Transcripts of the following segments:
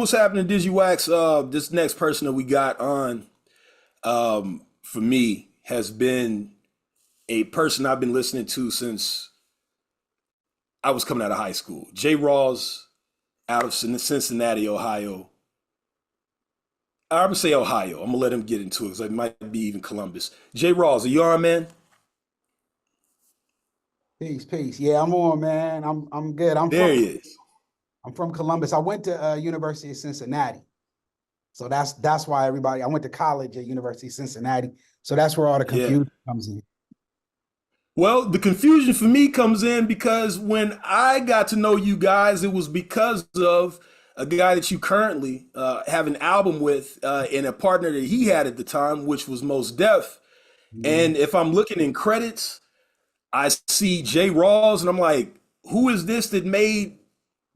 what's happening, Digiwaxx? This next person that we got on, for me, has been a person I've been listening to since I was coming out of high school. J. Rawls out of Cincinnati, Ohio. I'm gonna say Ohio. I'm gonna let him get into it because it might be even Columbus. J. Rawls, are you on, man? Peace, peace. Yeah, I'm on, man. I'm good. There he is. I'm from Columbus. I went to University of Cincinnati, so that's why everybody. I went to college at University of Cincinnati, so that's where all the Yeah. confusion comes in. Well, the confusion for me comes in because when I got to know you guys, it was because of a guy that you currently have an album with and a partner that he had at the time, which was Most Def. Mhm. And if I'm looking in credits, I see J. Rawls, and I'm like, who is this that made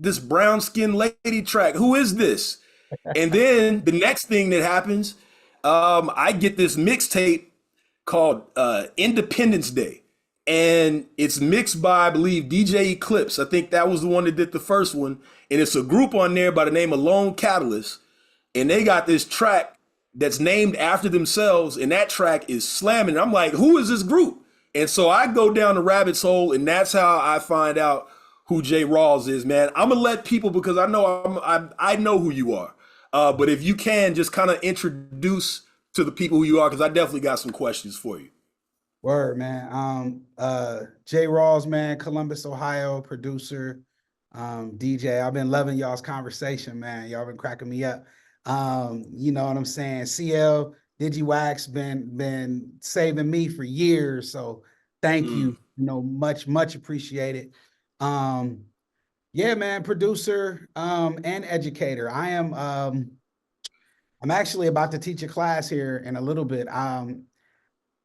this brown skinned lady track? Who is this? And then the next thing that happens, I get this mixtape called Independence Day. And it's mixed by, I believe, DJ Eclipse. I think that was the one that did the first one. And it's a group on there by the name of Lone Catalyst. And they got this track that's named after themselves. And that track is slamming. And I'm like, who is this group? And so I go down the rabbit's hole, and that's how I find out who J. Rawls is, man. I'm gonna let people, because I know I know who you are. But if you can just kind of introduce to the people who you are, because I definitely got some questions for you. Word, man. Jay Rawls, man, Columbus, Ohio, producer, DJ. I've been loving y'all's conversation, man. Y'all been cracking me up. You know what I'm saying? CL Digiwaxx been saving me for years, so thank you. Mm. You know, much appreciated. Um, yeah, man, producer and educator. I'm actually about to teach a class here in a little bit.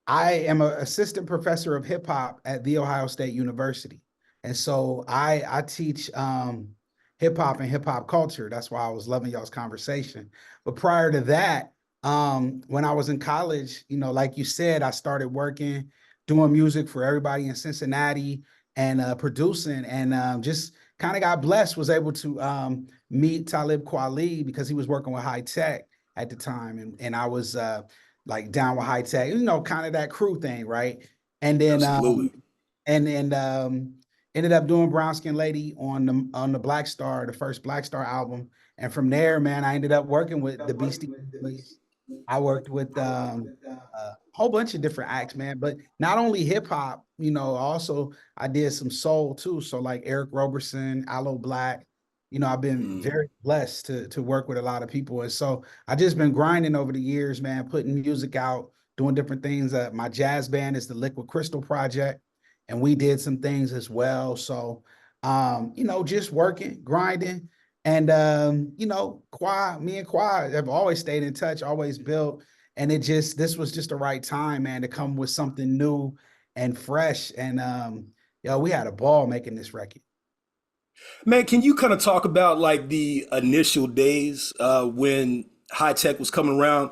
I am an assistant professor of hip hop at The Ohio State University. And so I teach hip hop and hip hop culture. That's why I was loving y'all's conversation. But prior to that, when I was in college, you know, like you said, I started working, doing music for everybody in Cincinnati and producing, and just kind of got blessed, was able to meet Talib Kweli because he was working with High Tech at the time. And I was like down with High Tech, you know, kind of that crew thing, right? And then Absolutely. and ended up doing Brown Skin Lady on the Black Star, the first Black Star album. And from there, man, I ended up working with the Beastie Boys. I worked with a whole bunch of different acts, man, but not only hip hop, you know, also I did some soul too. So like Eric Roberson, Aloe Black, you know, I've been Mm. very blessed to work with a lot of people. And so I just been grinding over the years, man, putting music out, doing different things. My jazz band is the Liquid Crystal Project, and we did some things as well. So you know, just working, grinding. And you know, me and Quai have always stayed in touch, always built. And this was just the right time, man, to come with something new and fresh. And yo, we had a ball making this record. Man, can you kind of talk about like the initial days when high tech was coming around?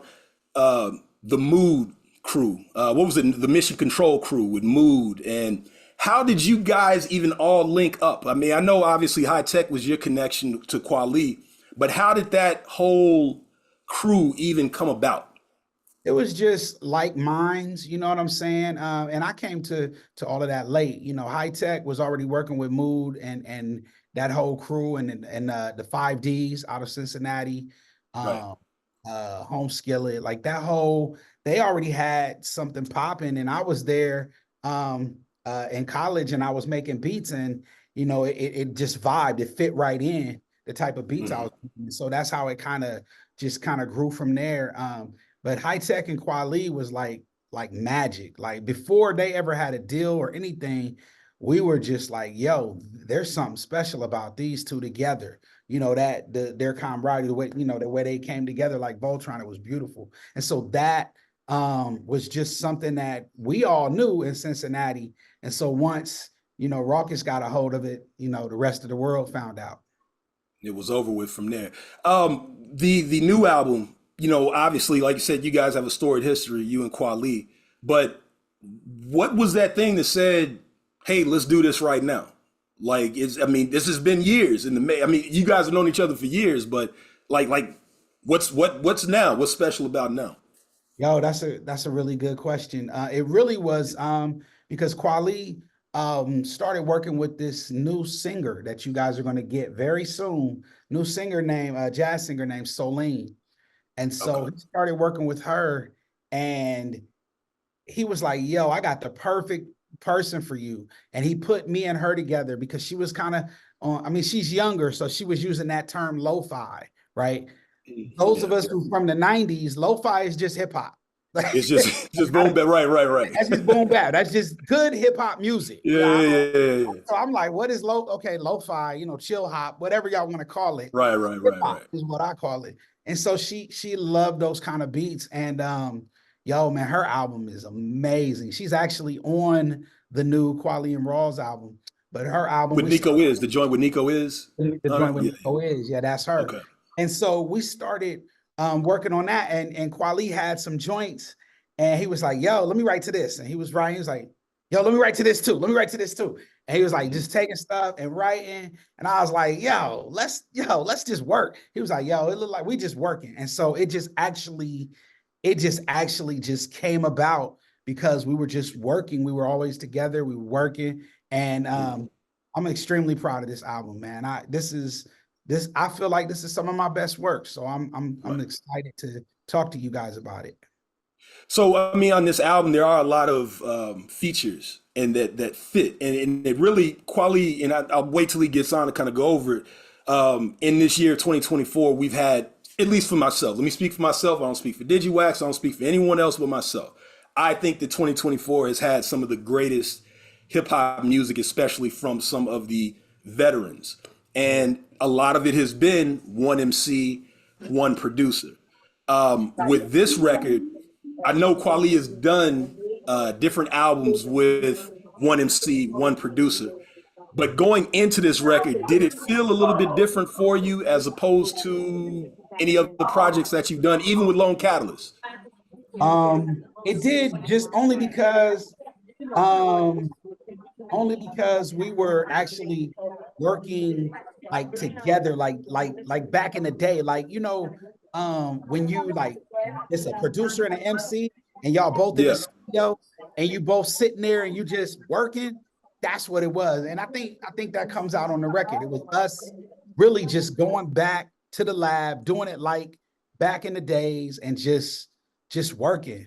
Uh, the Mood crew, what was it? The Mission Control crew with Mood, and how did you guys even all link up? I mean, I know obviously high tech was your connection to Kweli, but how did that whole crew even come about? It was just like minds, you know what I'm saying? And I came to all of that late. You know, High Tech was already working with Mood and that whole crew and the 5Ds out of Cincinnati, Right. uh, Home Skillet, like that whole. They already had something popping, and I was there in college, and I was making beats, and you know, it just vibed. It fit right in the type of beats I Mhm. was making. So that's how it kind of grew from there. But High Tech and Kweli was like magic. Like before they ever had a deal or anything, we were just like, yo, there's something special about these two together. You know, their camaraderie, the way, you know, the way they came together like Voltron, it was beautiful. And so that was just something that we all knew in Cincinnati. And so once, you know, Rawkus got a hold of it, you know, the rest of the world found out. It was over with from there. The new album, you know, obviously, like you said, you guys have a storied history, you and Kweli. But what was that thing that said, "Hey, let's do this right now"? Like, I mean, this has been years in the. I mean, you guys have known each other for years, but like what's now? What's special about now? Yo, that's a really good question. It really was because Kweli started working with this new singer that you guys are going to get very soon. New singer named jazz singer named Solene. And so Okay. he started working with her, and he was like, "Yo, I got the perfect person for you." And he put me and her together because she was kind of I mean, she's younger, so she was using that term lo-fi, right? Those of Yeah. us who from the 90s, lo-fi is just hip hop. It's just just boom bap. Right. That's just boom bap. That's just good hip hop music. Yeah, yeah, yeah, yeah, yeah. So I'm like, what is okay, lo-fi, chill hop, whatever y'all want to call it. Hip hop Right. is what I call it. And so she loved those kind of beats. And yo, man, her album is amazing. She's actually on the new Kweli and Rawls album. But her album, With Nico is the joint with Nico is the on it? joint with Yeah. Nico is, yeah, that's her. Okay. And so we started working on that, and Kweli had some joints, and he was like, "Yo, let me write to this," and he was writing. He was like, "Yo, let me write to this too. Let me write to this too." And he was like, just taking stuff and writing, and I was like, let's just work." He was like, "Yo, it looked like we just working," and so it just actually just came about because we were just working. We were always together. We were working, and I'm extremely proud of this album, man. I feel like this is some of my best work, so I'm Right. excited to talk to you guys about it. So I mean, on this album, there are a lot of features and that fit, and it really quality. And I'll wait till he gets on to kind of go over it. In this year, 2024, we've had, at least for myself. Let me speak for myself. I don't speak for Digiwaxx. I don't speak for anyone else but myself. I think that 2024 has had some of the greatest hip hop music, especially from some of the veterans, and a lot of it has been one MC, one producer. With this record, I know Kweli has done different albums with one MC, one producer. But going into this record, did it feel a little bit different for you as opposed to any of the projects that you've done, even with Lone Catalyst? It did just um only because we were actually working like together, like back in the day, when you like it's a producer and an MC and y'all both in the Yeah. studio and you both sitting there and you just working. That's what it was. And I think that comes out on the record. It was us really just going back to the lab, doing it like back in the days and just working.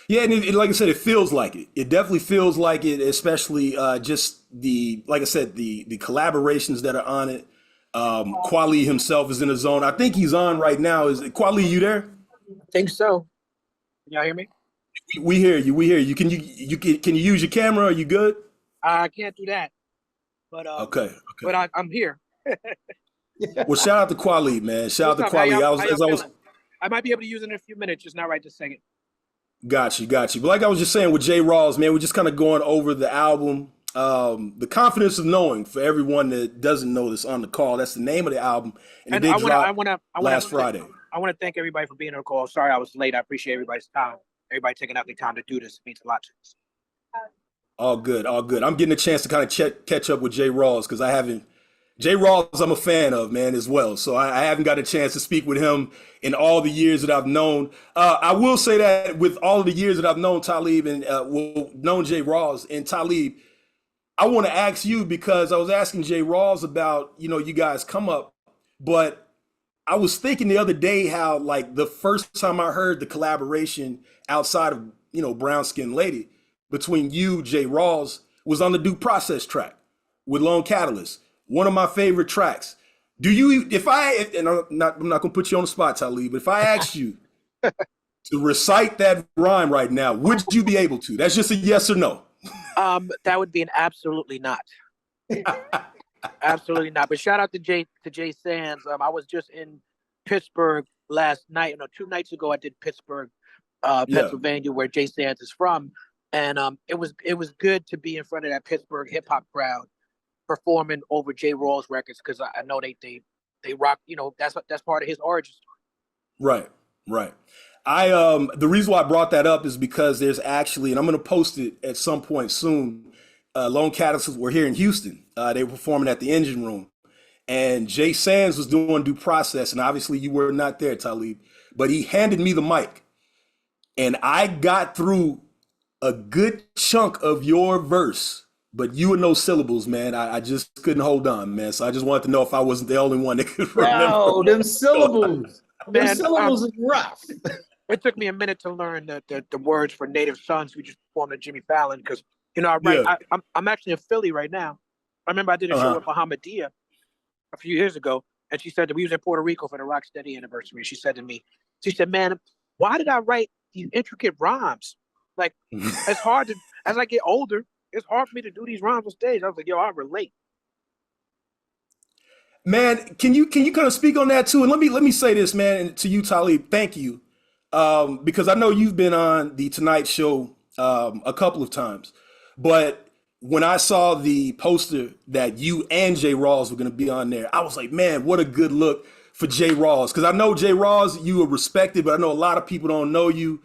Yeah, and like I said, it feels like it. It definitely feels like it, especially just the, like I said, the collaborations that are on it. Kweli himself is in the zone. I think he's on right now. Is Kweli, you there? Think so. Can y'all hear me? We hear you. We hear you. Can you use your camera? Are you good? I can't do that, but Okay. I'm here. Well, shout out to Kweli, man. Shout out What's to up? Kweli. How y'all feeling? I might be able to use it in a few minutes, just not right this second. Got you. But like I was just saying with J. Rawls, man, we're just kind of going over the album. The Confidence of Knowing, for everyone that doesn't know this on the call, that's the name of the album. And it did drop last Friday. I want to thank everybody for being on the call. Sorry I was late. I appreciate everybody's time. Everybody taking out their time to do this. It means a lot to us. All good. I'm getting a chance to kind of catch up with J. Rawls because I haven't. J. Rawls, I'm a fan of, man, as well. So I haven't got a chance to speak with him in all the years that I've known. I will say that with all of the years that I've known Talib and known J. Rawls and Talib, I want to ask you because I was asking J. Rawls about, you guys come up, but I was thinking the other day how like the first time I heard the collaboration outside of, Brown Skin Lady between you, J. Rawls, was on the Due Process track with Lone Catalyst. One of my favorite tracks. And I'm not gonna put you on the spot, Talib, but if I asked you to recite that rhyme right now, would you be able to? That's just a yes or no. That would be an absolutely not. Absolutely not. But shout out to Jay Sands. I was just in Pittsburgh last night. No, 2 nights ago I did Pittsburgh, Pennsylvania, where Jay Sands is from. And it was good to be in front of that Pittsburgh hip hop crowd performing over J. Rawls records because I know they rock. That's part of his origin story. Right. The reason why I brought that up is because there's actually, and I'm going to post it at some point soon. Lone Catalyst were here in Houston. They were performing at the Engine Room, and Jay Sands was doing due process, and obviously you were not there, Talib, but he handed me the mic, and I got through a good chunk of your verse, but you were no syllables, man. I just couldn't hold on, man. So I just wanted to know if I wasn't the only one that could remember. No, them syllables. Them Man, syllables is rough. it took me a minute to learn the words for Native Sons. We just performed at Jimmy Fallon because, you know, Yeah. I'm actually in Philly right now. I remember I did a show with Muhammadia a few years ago, and she said that we was in Puerto Rico for the Rocksteady anniversary. She said to me, she said, "Man, why did I write these intricate rhymes? Like, it's hard to, as I get older, it's hard for me to do these rhymes on stage." I was like, "Yo, I relate." Man, can you kind of speak on that too? And let me say this, man, and to you, Talib, thank you, because I know you've been on the Tonight Show a couple of times, but when I saw the poster that you and Jay Rawls were going to be on there, I was like, man, what a good look for Jay Rawls, because I know Jay Rawls, you are respected, but I know a lot of people don't know you.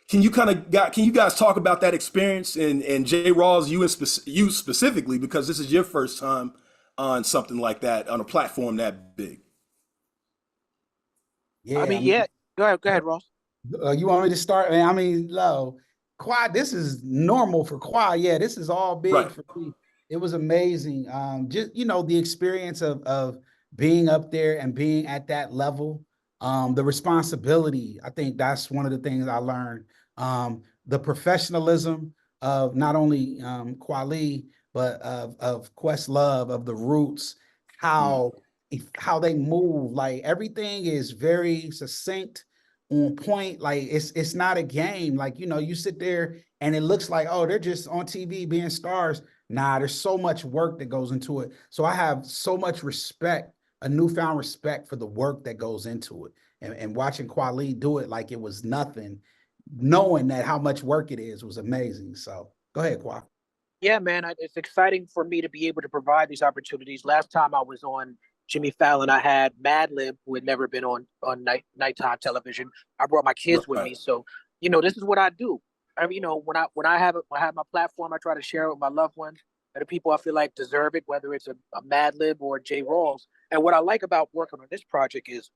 Can you guys talk about that experience and Jay Rawls, you specifically, because this is your first time on something like that on a platform that big? I mean, yeah. Go ahead, Ross. You want me to start? I mean, Lo, Quad, this is normal for Quad. Yeah, this is all big Right. for me. It was amazing. Just, you know, the experience of being up there and being at that level. The responsibility, I think that's one of the things I learned. The professionalism of not only Kweli, but of Questlove, of the Roots, how they move. Like everything is very succinct, on point. Like it's not a game. Like, you know, you sit there and it looks like, oh, they're just on TV being stars. Nah, there's so much work that goes into it. So I have so much respect, a newfound respect for the work that goes into it. And watching Kweli do it like it was nothing, knowing that how much work it is, was amazing. So go ahead, Kwa. Yeah, man, it's exciting for me to be able to provide these opportunities. Last time I was on Jimmy Fallon, I had Madlib, who had never been on nighttime television. I brought my kids with me, so you know this is what I do. I mean, you know, when I have my platform, I try to share it with my loved ones and the people I feel like deserve it, whether it's a Madlib or Jay Rawls. And what I like about working on this project is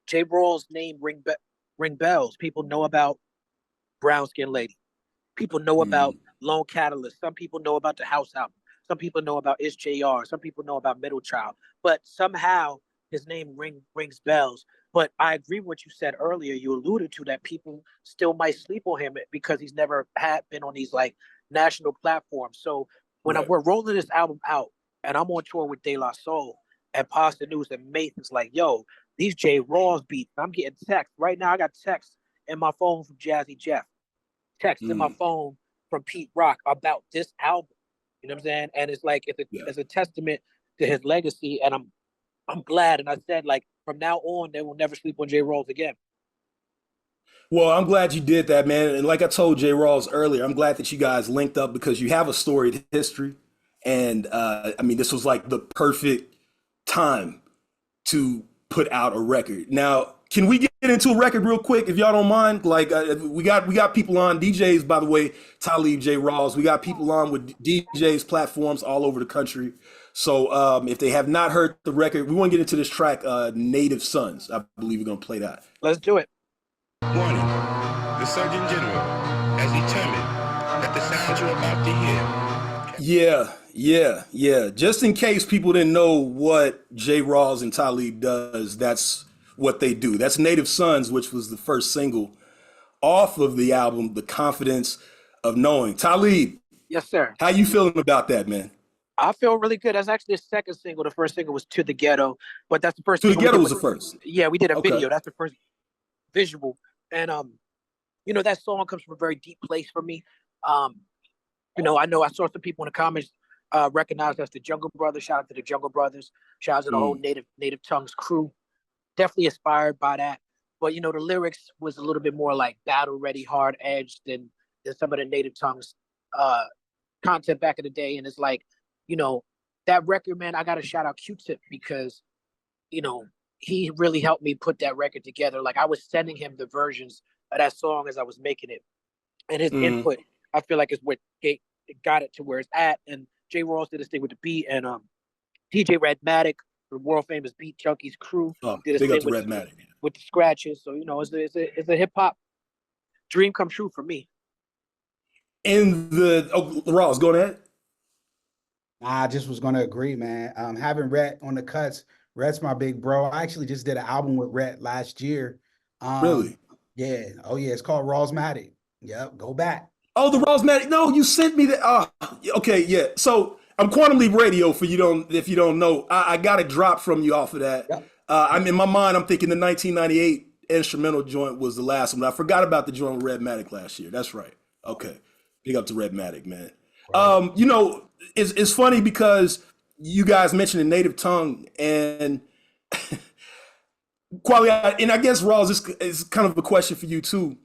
Jay Rawls' name ring bells. People know about Brown Skin Lady. People know about Lone Catalyst. Some people know about the House album. Some people know about It's JR. Some people know about Middle Child. But somehow his name rings bells. But I agree with what you said earlier. You alluded to that people still might sleep on him because he's never been on these like national platforms. So when we're rolling this album out and I'm on tour with De La Soul and Pasta News and Mason's like, yo, these J Rawls beats. I'm getting text. Right now I got text in my phone from Jazzy Jeff. Text in my phone from Pete Rock about this album. You know what I'm saying? And it's like it's a testament to his legacy. And I'm glad. And I said, like, from now on, they will never sleep on Jay Rawls again. Well, I'm glad you did that, man. And like I told Jay Rawls earlier, I'm glad that you guys linked up because you have a storied history. And I mean, this was like the perfect time to put out a record. Now, can we get into a record real quick, if y'all don't mind? Like, we got people on DJs, by the way, Talib J Rawls. We got people on with DJs platforms all over the country. So if they have not heard the record, we want to get into this track, Native Sons. I believe we're gonna play that. Let's do it. Warning, the Surgeon General has determined that the sounds you're about to hear. Yeah. Just in case people didn't know what Jay Rawls and Talib does, that's what they do. That's Native Sons, which was the first single off of the album, The Confidence of Knowing. Talib. Yes, sir. How you feeling about that, man? I feel really good. That's actually the second single. The first single was To the Ghetto, but that's the first. To the Ghetto was the first. Yeah, we did a video. That's the first visual. And you know, that song comes from a very deep place for me. You know I saw some people in the comments recognize us, the Jungle Brothers. Shout out to the Jungle Brothers. Shout out to the whole Native Tongues crew. Definitely inspired by that. But you know, the lyrics was a little bit more like battle ready, hard edged than some of the Native Tongues content back in the day. And it's like, you know, that record, man, I gotta shout out Q-Tip because, you know, he really helped me put that record together. Like I was sending him the versions of that song as I was making it. And his input, I feel like is what got it to where it's at. And Jay Rawls did his thing with the beat, and DJ Redmatic the world famous Beat Junkies crew. Did his big up thing to Redmatic. with the scratches. So, you know, it's a hip hop dream come true for me. And Rawls, go ahead. I just was gonna agree, man. Having Rhett on the cuts, Rhett's my big bro. I actually just did an album with Rhett last year. Really? Yeah. Oh yeah, it's called Rawlsmatic. Yep, go back. Oh, the Rawlsmatic. No, you sent me that. Okay, yeah. So I'm Quantum Leap Radio if you don't know. I got a drop from you off of that. Yep. I'm in my mind, I'm thinking the 1998 instrumental joint was the last one. I forgot about the joint with Redmatic last year. That's right. Okay. Big up to Redmatic, man. Right. You know, it's funny because you guys mentioned the native tongue and quality, and I guess Rawls, this is kind of a question for you too.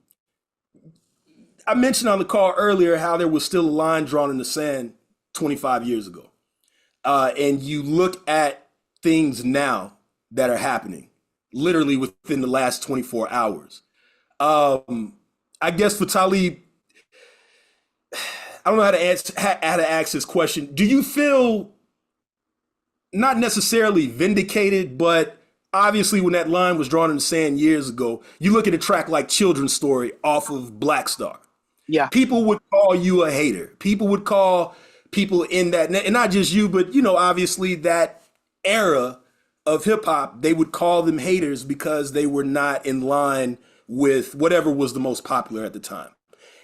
I mentioned on the call earlier how there was still a line drawn in the sand 25 years ago. And you look at things now that are happening literally within the last 24 hours. I guess for Talib, I don't know how to ask this question. Do you feel not necessarily vindicated, but obviously when that line was drawn in the sand years ago, you look at a track like Children's Story off of Black Star. Yeah. People would call you a hater. People would call people in that, and not just you, but, you know, obviously that era of hip hop, they would call them haters because they were not in line with whatever was the most popular at the time.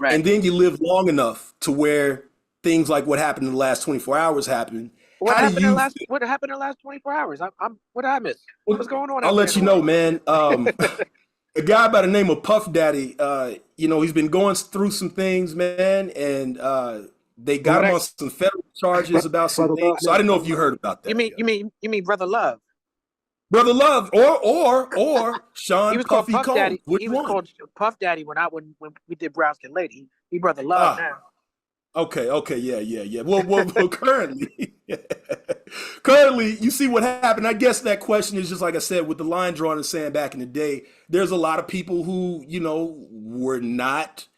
Right. And then you live long enough to where things like what happened in the last 24 hours happen. What happened in the last 24 hours? What did I miss? What's going on? I'll let you know, man. A guy by the name of Puff Daddy, you know, he's been going through some things, man, and they got him on some federal charges about some things. So I didn't know if you heard about that. You mean Brother Love? Brother Love, or Sean he was Puffy called Puff Combs. Daddy. He was called Puff Daddy when we did Brown Skin Lady. He Brother Love now. Okay, yeah. Well, currently, currently, you see what happened. I guess that question is just like I said with the line drawn in the sand back in the day. There's a lot of people who, you know, were not,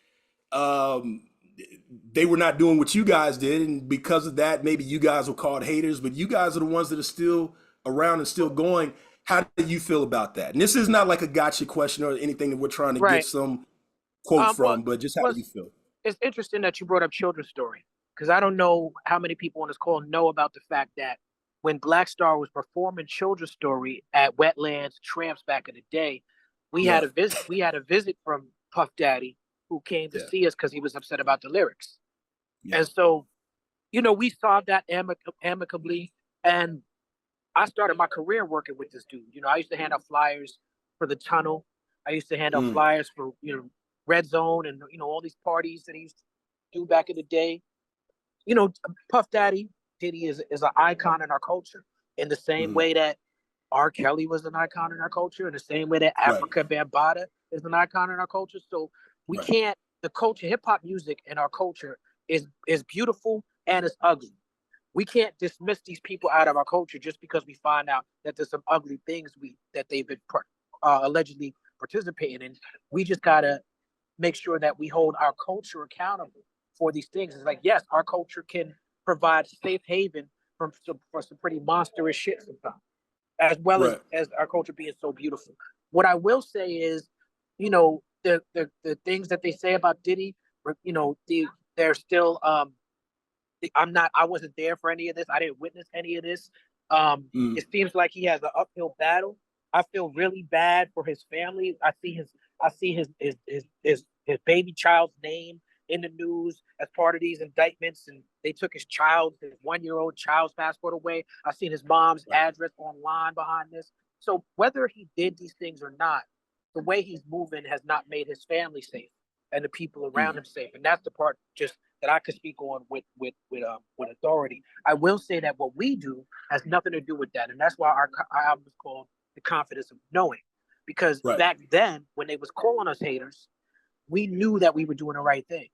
they were not doing what you guys did, and because of that, maybe you guys were called haters. But you guys are the ones that are still around and still going. How do you feel about that? And this is not like a gotcha question or anything that we're trying to get some quote from, but just how do you feel? It's interesting that you brought up Children's Story, because I don't know how many people on this call know about the fact that when Black Star was performing Children's Story at Wetlands Tramps back in the day, we had a visit. We had a visit from Puff Daddy, who came to see us because he was upset about the lyrics. And so, you know, we solved that amicably. And I started my career working with this dude. You know, I used to hand out flyers for the Tunnel. I used to hand out flyers for, you know, Red Zone and, you know, all these parties that he used to do back in the day. You know, Puff Daddy, Diddy is an icon in our culture in the same way that R. Kelly was an icon in our culture, in the same way that Africa Bambaataa is an icon in our culture. So we can't, the culture, hip hop music in our culture is beautiful and it's ugly. We can't dismiss these people out of our culture just because we find out that there's some ugly things that they've been allegedly participating in. We just gotta make sure that we hold our culture accountable for these things. It's like, yes, our culture can provide safe haven for some pretty monstrous shit sometimes, as well as our culture being so beautiful. What I will say is, you know, the things that they say about Diddy, you know, they're still I wasn't there for any of this. I didn't witness any of this. It seems like he has an uphill battle. I feel really bad for his family. I see his baby child's name in the news as part of these indictments, and they took his 1-year-old child's passport away. I've seen his mom's address online behind this. So whether he did these things or not, the way he's moving has not made his family safe and the people around him safe. And that's the part just that I could speak on with authority. I will say that what we do has nothing to do with that, and that's why our album is called The Confidence of Knowing. Because back then, when they was calling us haters, we knew that we were doing the right thing.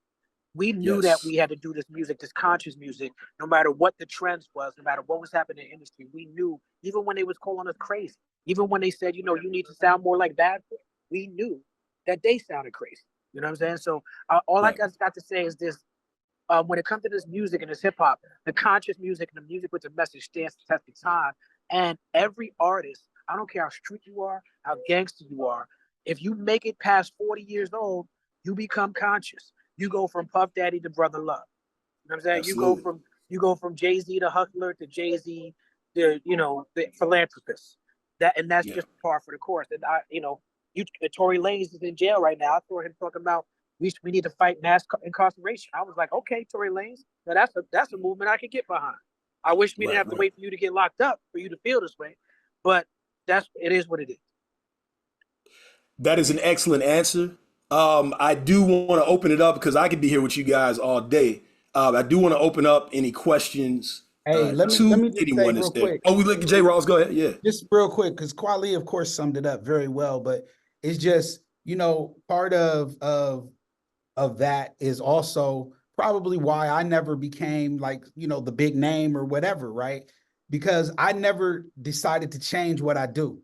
We knew that we had to do this music, this conscious music, no matter what the trends was, no matter what was happening in the industry. We knew, even when they was calling us crazy, even when they said, you know, you need to sound more like Bad Boy, we knew that they sounded crazy. You know what I'm saying? So all I got to say is this. When it comes to this music and this hip hop, the conscious music and the music with the message stands the test of time. And every artist, I don't care how street you are, how gangster you are, if you make it past 40 years old, you become conscious. You go from Puff Daddy to Brother Love. You know what I'm saying? Absolutely. You go from Jay-Z to Hustler to Jay-Z to, the philanthropist. That's just par for the course. And Tory Lanez is in jail right now. I saw him talking about we need to fight mass incarceration. I was like, okay, Tory Lanez, now that's a movement I could get behind. I wish we didn't have to wait for you to get locked up for you to feel this way, but it is what it is. That is an excellent answer. I do want to open it up because I could be here with you guys all day. I do want to open up any questions Hey, let me to just say anyone real that's there. quick. Oh, we look at J. Rawls. Go ahead. Yeah. Just real quick, because Kweli, of course, summed it up very well, but it's just, part of that is also probably why I never became like, the big name or whatever, right? Because I never decided to change what I do.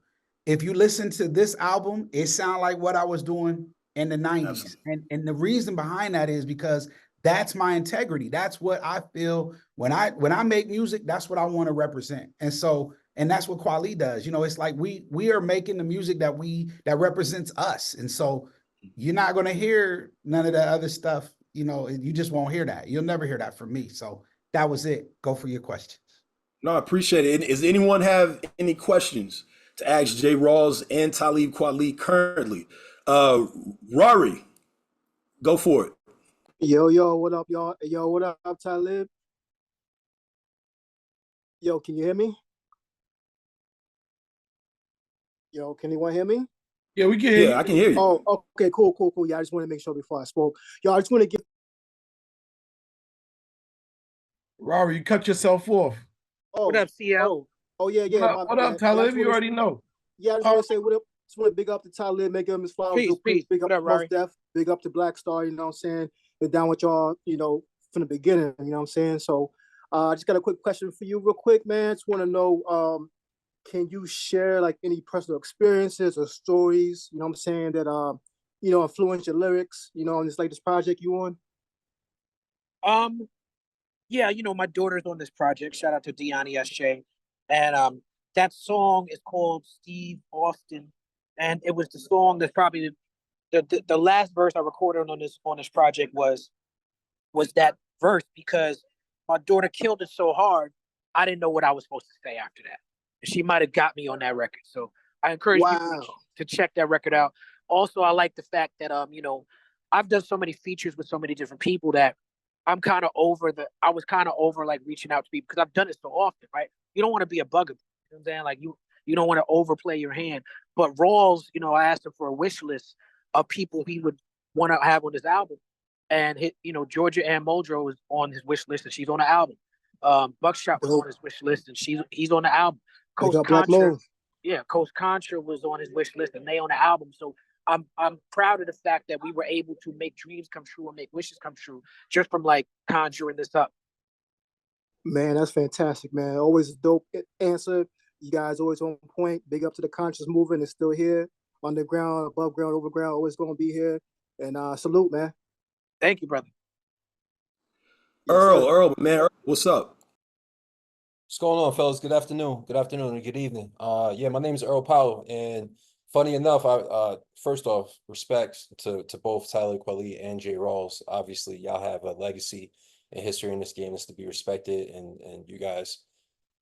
If you listen to this album, it sounds like what I was doing in the 90s. And the reason behind that is because that's my integrity. That's what I feel when I make music, that's what I want to represent. And that's what Kweli does. It's like we are making the music that represents us. And so you're not going to hear none of that other stuff. You just won't hear that. You'll never hear that from me. So that was it. Go for your questions. No, I appreciate it. Does anyone have any questions to ask J. Rawls and Talib Kweli currently? Rory, go for it. Yo, what up, y'all? Yo, what up, Talib? Yo, can you hear me? Yo, can anyone hear me? Yeah, we can hear you. Yeah, I can hear you. Oh, okay, cool. Yeah, I just want to make sure before I spoke. Yo, I just want to give. Rory, you cut yourself off. What up, CL? Yeah. What up, Talib? You already know. Yeah, I just want to say what up. Just want to big up to Talib, make him his flowers. Peace. Big up What up, to Rory? Most Def, big up to Black Star. You know what I'm saying? Been down with y'all, from the beginning. You know what I'm saying? So, I just got a quick question for you, real quick, man. Just want to know, can you share like any personal experiences or stories? You know what I'm saying that influence your lyrics. On this project you on. Yeah, my daughter's on this project. Shout out to Deani S.J. And that song is called Steve Austin. And it was the song that's probably the last verse I recorded on this project was that verse, because my daughter killed it so hard, I didn't know what I was supposed to say after that. She might have got me on that record. So I encourage people to check that record out. Also, I like the fact that I've done so many features with so many different people that I was kind of over like reaching out to people because I've done it so often, right? You don't want to be a bugger. You know what I'm saying? Like you don't want to overplay your hand. But Rawls, I asked him for a wish list of people he would want to have on his album. And Georgia Ann Muldrow is on his wish list and she's on the album. Buckshot was on his wish list and he's on the album. Coast Contra was on his wish list and they on the album. So I'm proud of the fact that we were able to make dreams come true and make wishes come true just from like conjuring this up. Man, that's fantastic, man. Always a dope answer. You guys always on point. Big up to the conscious movement. It's still here. Underground, above ground, overground, always going to be here. And salute, man. Thank you, brother. Earl, man, what's up? What's going on, fellas? Good afternoon, and good evening. Yeah, my name is Earl Powell, and funny enough, I first off, respects to both Talib Kweli and J. Rawls. Obviously, y'all have a legacy and history in this game that's to be respected, and you guys,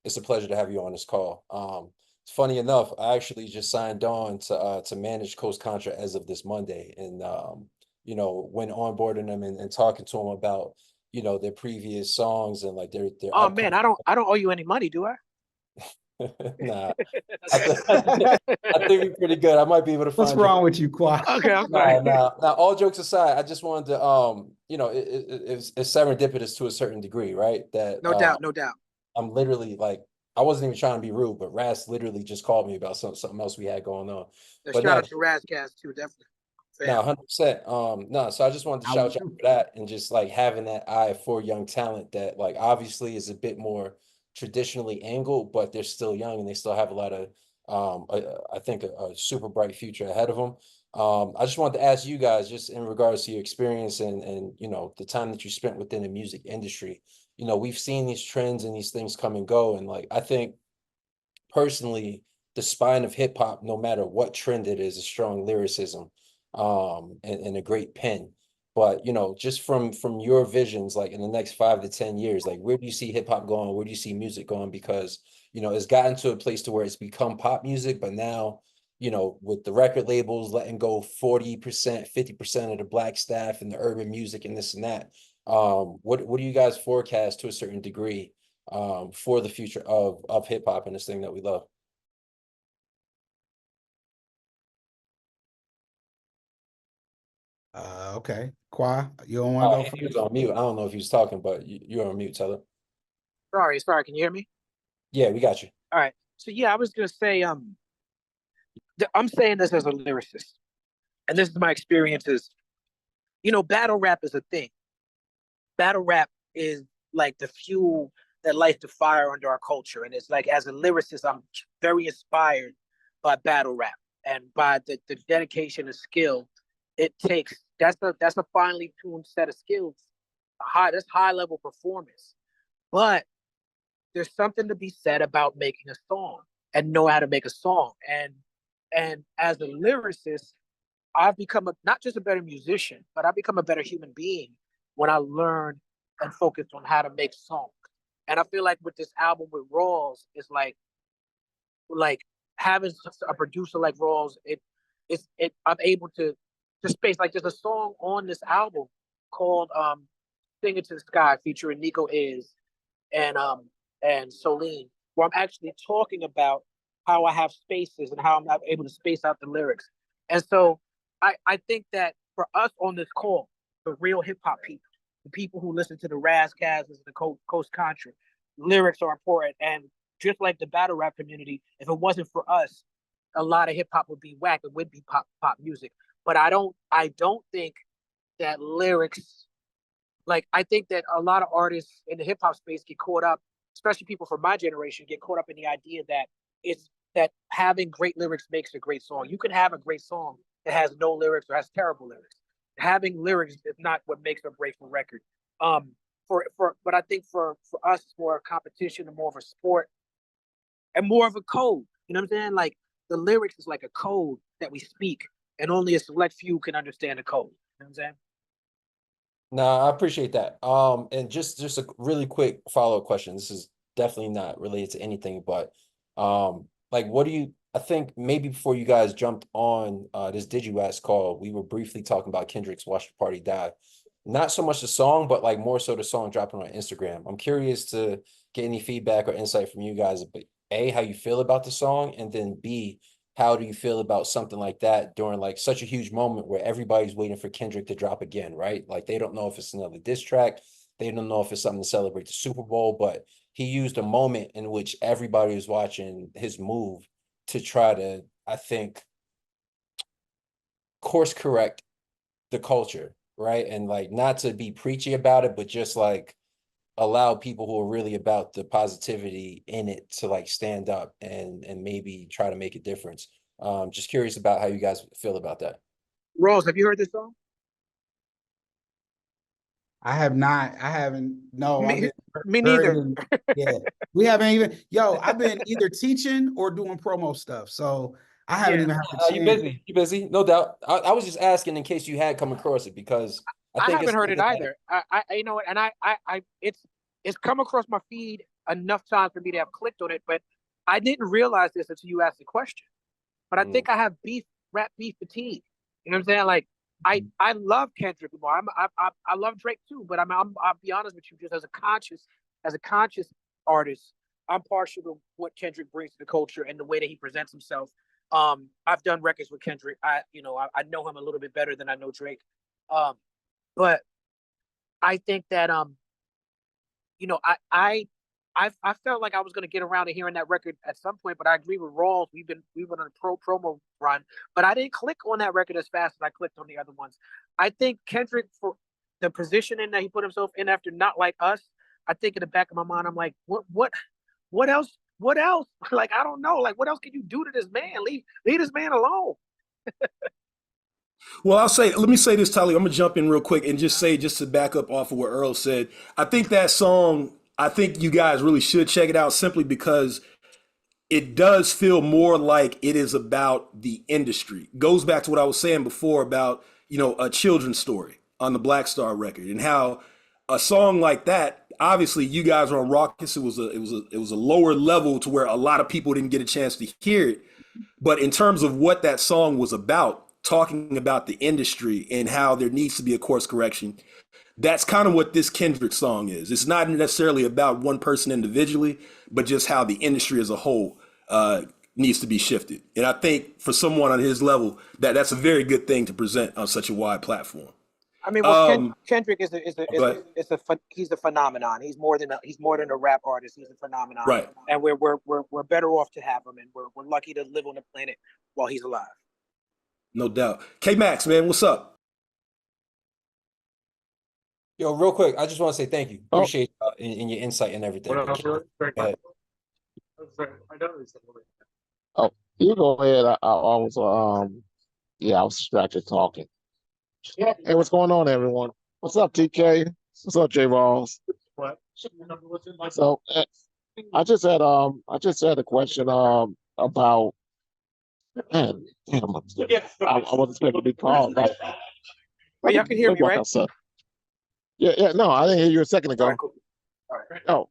it's a pleasure to have you on this call. Funny enough, I actually just signed on to manage Coast Contra as of this Monday, and when onboarding them and talking to them about their previous songs and like their oh man, I don't owe you any money, do I? Nah, I think we're pretty good. I might be able to find. What's wrong with you, Kweli? Okay, I'm sorry. Now, all jokes aside, I just wanted to it's serendipitous to a certain degree, right? That no doubt. I'm literally like, I wasn't even trying to be rude, but Raz literally just called me about something else we had going on. Shout out to Razcast too, definitely. No, 100%. No, so I just wanted to shout you out for that and just like having that eye for young talent that like obviously is a bit more traditionally angled, but they're still young and they still have a lot of I think a super bright future ahead of them. I just wanted to ask you guys, just in regards to your experience and the time that you spent within the music industry. We've seen these trends and these things come and go, and like I think personally, the spine of hip hop, no matter what trend it is strong lyricism, and a great pen. But you know, just from your visions, like in the next 5 to 10 years, like where do you see hip hop going? Where do you see music going? Because you know, it's gotten to a place to where it's become pop music, but now, you know, with the record labels letting go 40%, 50% of the black staff and the urban music and this and that, what do you guys forecast to a certain degree for the future of hip hop and this thing that we love? Okay. Kwa, you don't want to go He was first? on mute. I don't know if he was talking, but you're on mute, Taylor. Sorry, can you hear me? Yeah, we got you. All right. So yeah, I was gonna say, I'm saying this as a lyricist, and this is my experiences. You know, battle rap is a thing. Battle rap is like the fuel that lights the fire under our culture, and it's like as a lyricist, I'm very inspired by battle rap and by the dedication and skill it takes. That's a finely tuned set of skills. That's high level performance, but there's something to be said about making a song and know how to make a song. And as a lyricist, I've become not just a better musician, but I've become a better human being when I learned and focused on how to make songs. And I feel like with this album with Rawls, it's like having a producer like Rawls, I'm able to space, like there's a song on this album called Sing It to the Sky featuring Nico Is and Soline, where I'm actually talking about how I have spaces and how I'm not able to space out the lyrics. And so I think that for us on this call, the real hip hop people, the people who listen to the Razzcast and the Coast Contra, lyrics are important. And just like the battle rap community, if it wasn't for us, a lot of hip hop would be whack. It would be pop music. But I don't think that lyrics, like I think that a lot of artists in the hip hop space get caught up, especially people from my generation, get caught up in the idea that that having great lyrics makes a great song. You can have a great song that has no lyrics or has terrible lyrics. Having lyrics is not what makes or breaks a record. But I think for us, it's more a competition and more of a sport and more of a code. You know what I'm saying? Like the lyrics is like a code that we speak, and only a select few can understand the code. You know what I'm saying? No, I appreciate that. And just a really quick follow-up question. This is definitely not related to anything, but like what do you, I think maybe before you guys jumped on this Digiwaxx call, we were briefly talking about Kendrick's Watch the Party Die. Not so much the song, but like more so the song dropping on Instagram. I'm curious to get any feedback or insight from you guys, but A, how you feel about the song, and then B, how do you feel about something like that during like such a huge moment where everybody's waiting for Kendrick to drop again, right? Like they don't know if it's another diss track. They don't know if it's something to celebrate the Super Bowl, but he used a moment in which everybody was watching his move to try to, I think, course correct the culture, right? And like not to be preachy about it, but just like allow people who are really about the positivity in it to like stand up and maybe try to make a difference. Just curious about how you guys feel about that. Rose, have you heard this song? I have not. I haven't. No, I've been Me neither. Yeah, we haven't even. Yo, I've been either teaching or doing promo stuff, so I haven't even had the chance. You busy? You busy? No doubt. I was just asking in case you had come across it because I think haven't heard it either. I you know what, and I it's come across my feed enough times for me to have clicked on it, but I didn't realize this until you asked the question. But I think I have rap beef fatigue. You know what I'm saying? Like I love Kendrick Lamar. I love Drake too, but I'll be honest with you, just as a conscious artist, I'm partial to what Kendrick brings to the culture and the way that he presents himself. I've done records with Kendrick. I know him a little bit better than I know Drake. But I think that I felt like I was going to get around to hearing that record at some point, but I agree with Rawls. We've been on a promo run, but I didn't click on that record as fast as I clicked on the other ones. I think Kendrick, for the positioning that he put himself in after Not Like Us, I think in the back of my mind, I'm like, what else? What else? Like, I don't know. Like, what else can you do to this man? Leave this man alone. Well, let me say this, Talib. I'm gonna jump in real quick and just to back up off of what Earl said. I think that song, I think you guys really should check it out simply because it does feel more like it is about the industry. Goes back to what I was saying before about, a children's story on the Black Star record, and how a song like that, obviously you guys were on Raucous. It was a lower level to where a lot of people didn't get a chance to hear it. But in terms of what that song was about, talking about the industry and how there needs to be a course correction, that's kind of what this Kendrick song is. It's not necessarily about one person individually, but just how the industry as a whole needs to be shifted. And I think for someone on his level, that's a very good thing to present on such a wide platform. I mean, Kendrick he's a phenomenon. He's more than a rap artist. He's a phenomenon. Right. And we're better off to have him, and we're lucky to live on the planet while he's alive. No doubt. K-Max, man, what's up? Yo, real quick, I just want to say thank you. Appreciate in your insight and everything. Oh, you go ahead. I was I was distracted talking. Hey, what's going on, everyone? What's up, TK? What's up, J Rawls? So I just had a question about man, damn, I wasn't expecting to be called. Like, well, y'all can hear me, right? Yeah, no, I didn't hear you a second ago. All right, cool. All right. Oh,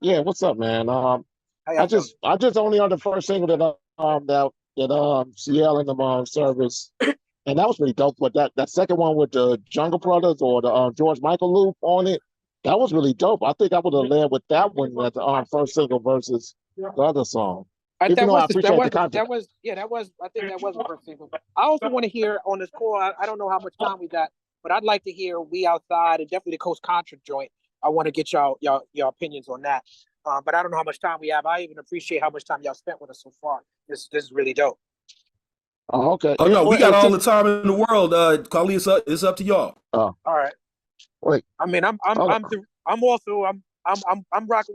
yeah, what's up, man? I just only on the first single that CL and the service, and that was really dope. But that second one with the Jungle Brothers or the George Michael loop on it, that was really dope. I think I would have led with that one as the first single versus the other song. I think that was the first single. I also want to hear on this call. I don't know how much time we got, but I'd like to hear "We Outside" and definitely the Coast Contra joint. I want to get y'all opinions on that. But I don't know how much time we have. I even appreciate how much time y'all spent with us so far. This is really dope. Oh, okay. Oh no, we got all the time in the world. Kweli, it's up to y'all. All right. Wait. I mean, I'm rocking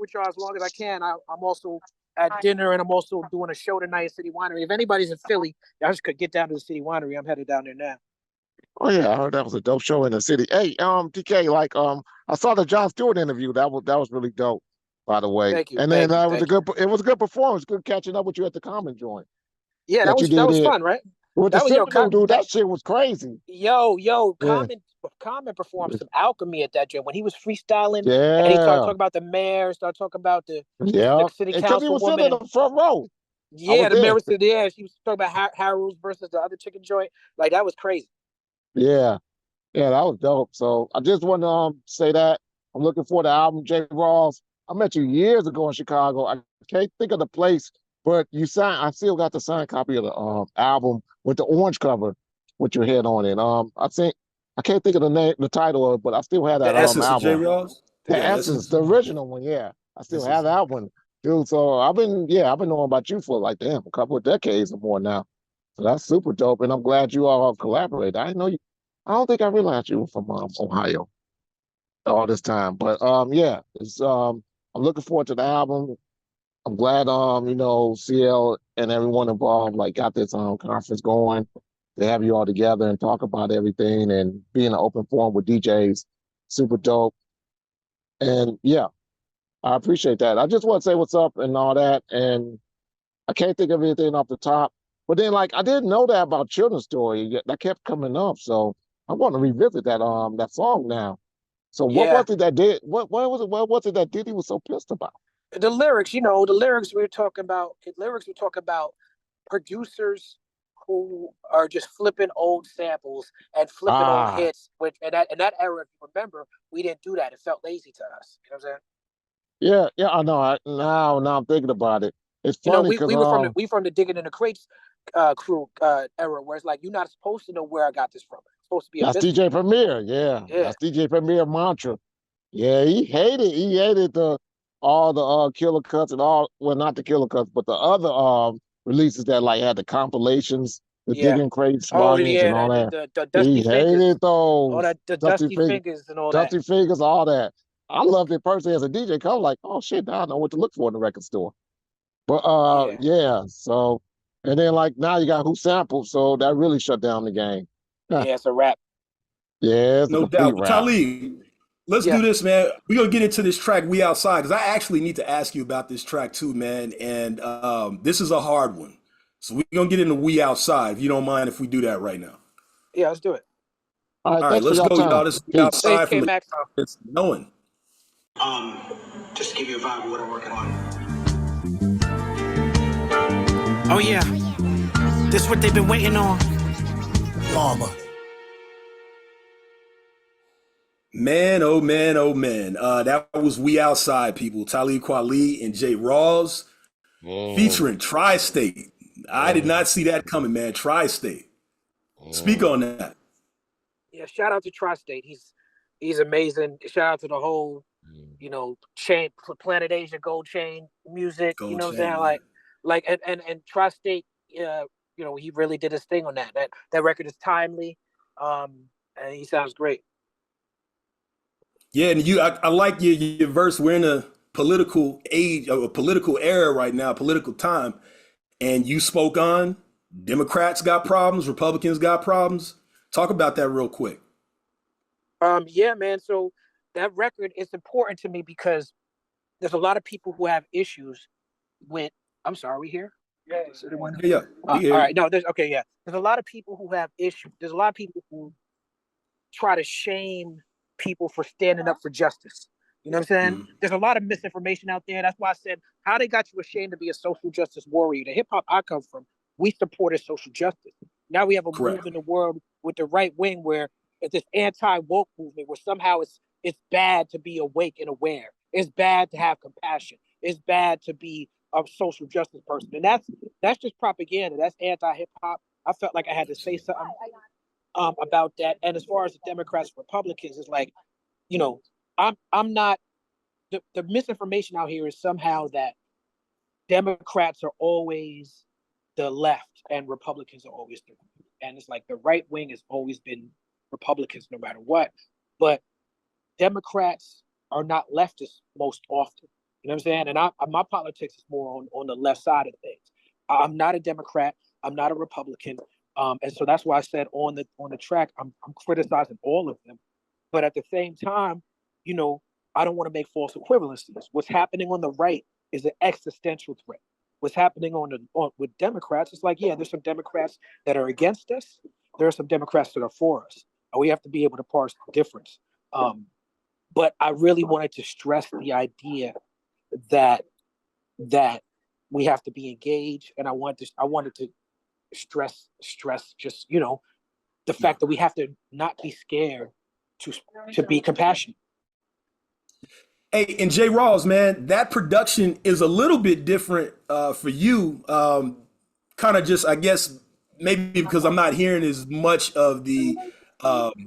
with y'all as long as I can. I'm also at dinner, and I'm also doing a show tonight at City Winery. If anybody's in Philly, y'all just could get down to the City Winery. I'm headed down there now. Oh yeah, I heard that was a dope show in the city. Hey, TK, I saw the Jon Stewart interview. That was really dope, by the way. Thank you. And then it was a good performance. Good catching up with you at the Common Joint. Yeah, that was fun, right? With the Citadel, dude, that shit was crazy. Yo, Yeah. Common performed some alchemy at that joint when he was freestyling. Yeah. And he started talking about the mayor, started talking about the city council he was woman. sitting in the front row. Yeah, the mayor said, yeah, she was talking about Harold's versus the other chicken joint. Like, that was crazy. Yeah, that was dope. So I just want to say that I'm looking for the album, J Rawls. I met you years ago in Chicago. I can't think of the place, but I still got the signed copy of the album with the orange cover with your head on it. I can't think of the title of it, but I still have that The Essence album. of J Rawls? The Essence, the original one, yeah. I still have that one. Dude, so I've been knowing about you for a couple of decades or more now. So that's super dope, and I'm glad you all have collaborated. I didn't know you. I don't think I realized you were from Ohio all this time, but it's I'm looking forward to the album. I'm glad CL and everyone involved got this conference going to have you all together and talk about everything and be in an open forum with DJs. Super dope, and yeah, I appreciate that. I just want to say what's up and all that, and I can't think of anything off the top. But then, I didn't know that about Children's Story. That kept coming up, so I want to revisit that song now. So what was it that did? What was it that Diddy was so pissed about? The lyrics, the lyrics we were talking about. Producers who are just flipping old samples and flipping old hits. In that era, if you remember, we didn't do that. It felt lazy to us. You know what I'm saying? Yeah, I know. Now I'm thinking about it. It's funny because we from the Digging in the Crates crew era, where it's like you're not supposed to know where I got this from. It's supposed to be that's DJ Premier. Yeah, that's DJ Premier mantra. Yeah, he hated all the killer cuts and not the killer cuts, but the other releases that had the compilations, the Digging Crates volumes and all that. The Dusty he Fingers. Hated those. All that, the Dusty Fingers and all that. Dusty Fingers, all that. I loved it personally as a DJ. Cause I was like, oh shit, now I know what to look for in the record store. But so and then now you got Who Sampled, so that really shut down the game. Yeah, it's a wrap. Yeah, it's no doubt. Talib, let's Yeah, do this, man. We're gonna get into this track "We Outside" because I actually need to ask you about this track too, man. And this is a hard one, so we're gonna get into "We Outside." If you don't mind, if we do that right now. yeah, let's do it. All right, All right, thanks for let's your go, time. y'all. This is "We Peace. Thanks, Outside" from K the Max. It's Knowing. Um, just to give you a vibe of what I'm working on. Oh yeah, this is what they've been waiting on. Llama. Man, oh man, oh man. That was "We Outside," people. Talib Kweli and J. Rawls featuring Tri-State. I did not see that coming, man. Tri-State. Speak on that. Yeah, shout out to Tri-State. He's amazing. Shout out to the whole, chain, Planet Asia Gold Chain music. You Gold know what I'm chain, saying? yeah. And Tri-State, he really did his thing on that. That record is timely, and he sounds great. Yeah, and I like your verse. We're in a political age, a political era right now, political time, and you spoke on Democrats got problems, Republicans got problems. Talk about that real quick. Yeah, man. So that record is important to me because there's a lot of people who have issues with. I'm sorry, we here? Yeah, yeah. All right. No, there's okay. Yeah, there's a lot of people who have issues. There's a lot of people who try to shame people for standing up for justice. You know what I'm saying? There's a lot of misinformation out there. That's why I said, how they got you ashamed to be a social justice warrior. The hip hop I come from, we supported social justice. Now we have a move in the world with the right wing where it's this anti-woke movement where somehow it's bad to be awake and aware. It's bad to have compassion. It's bad to be a social justice person. And that's just propaganda. That's anti-hip hop. I felt like I had to say something about that. And as far as the Democrats, Republicans, it's like, I'm not the misinformation out here is somehow that Democrats are always the left and Republicans are always the right. And it's like the right wing has always been Republicans no matter what. But Democrats are not leftists most often. You know what I'm saying? And my politics is more on the left side of things. I'm not a Democrat. I'm not a Republican. And so that's why I said on the track, I'm criticizing all of them. But at the same time, I don't want to make false equivalencies. What's happening on the right is an existential threat. What's happening with Democrats, it's like, yeah, there's some Democrats that are against us. There are some Democrats that are for us. And we have to be able to parse the difference. But I really wanted to stress the idea that we have to be engaged, and I wanted to stress just the fact that we have to not be scared to be compassionate. Hey, and J. Rawls, man, that production is a little bit different for you. Kind of just, I guess, maybe because I'm not hearing as much of the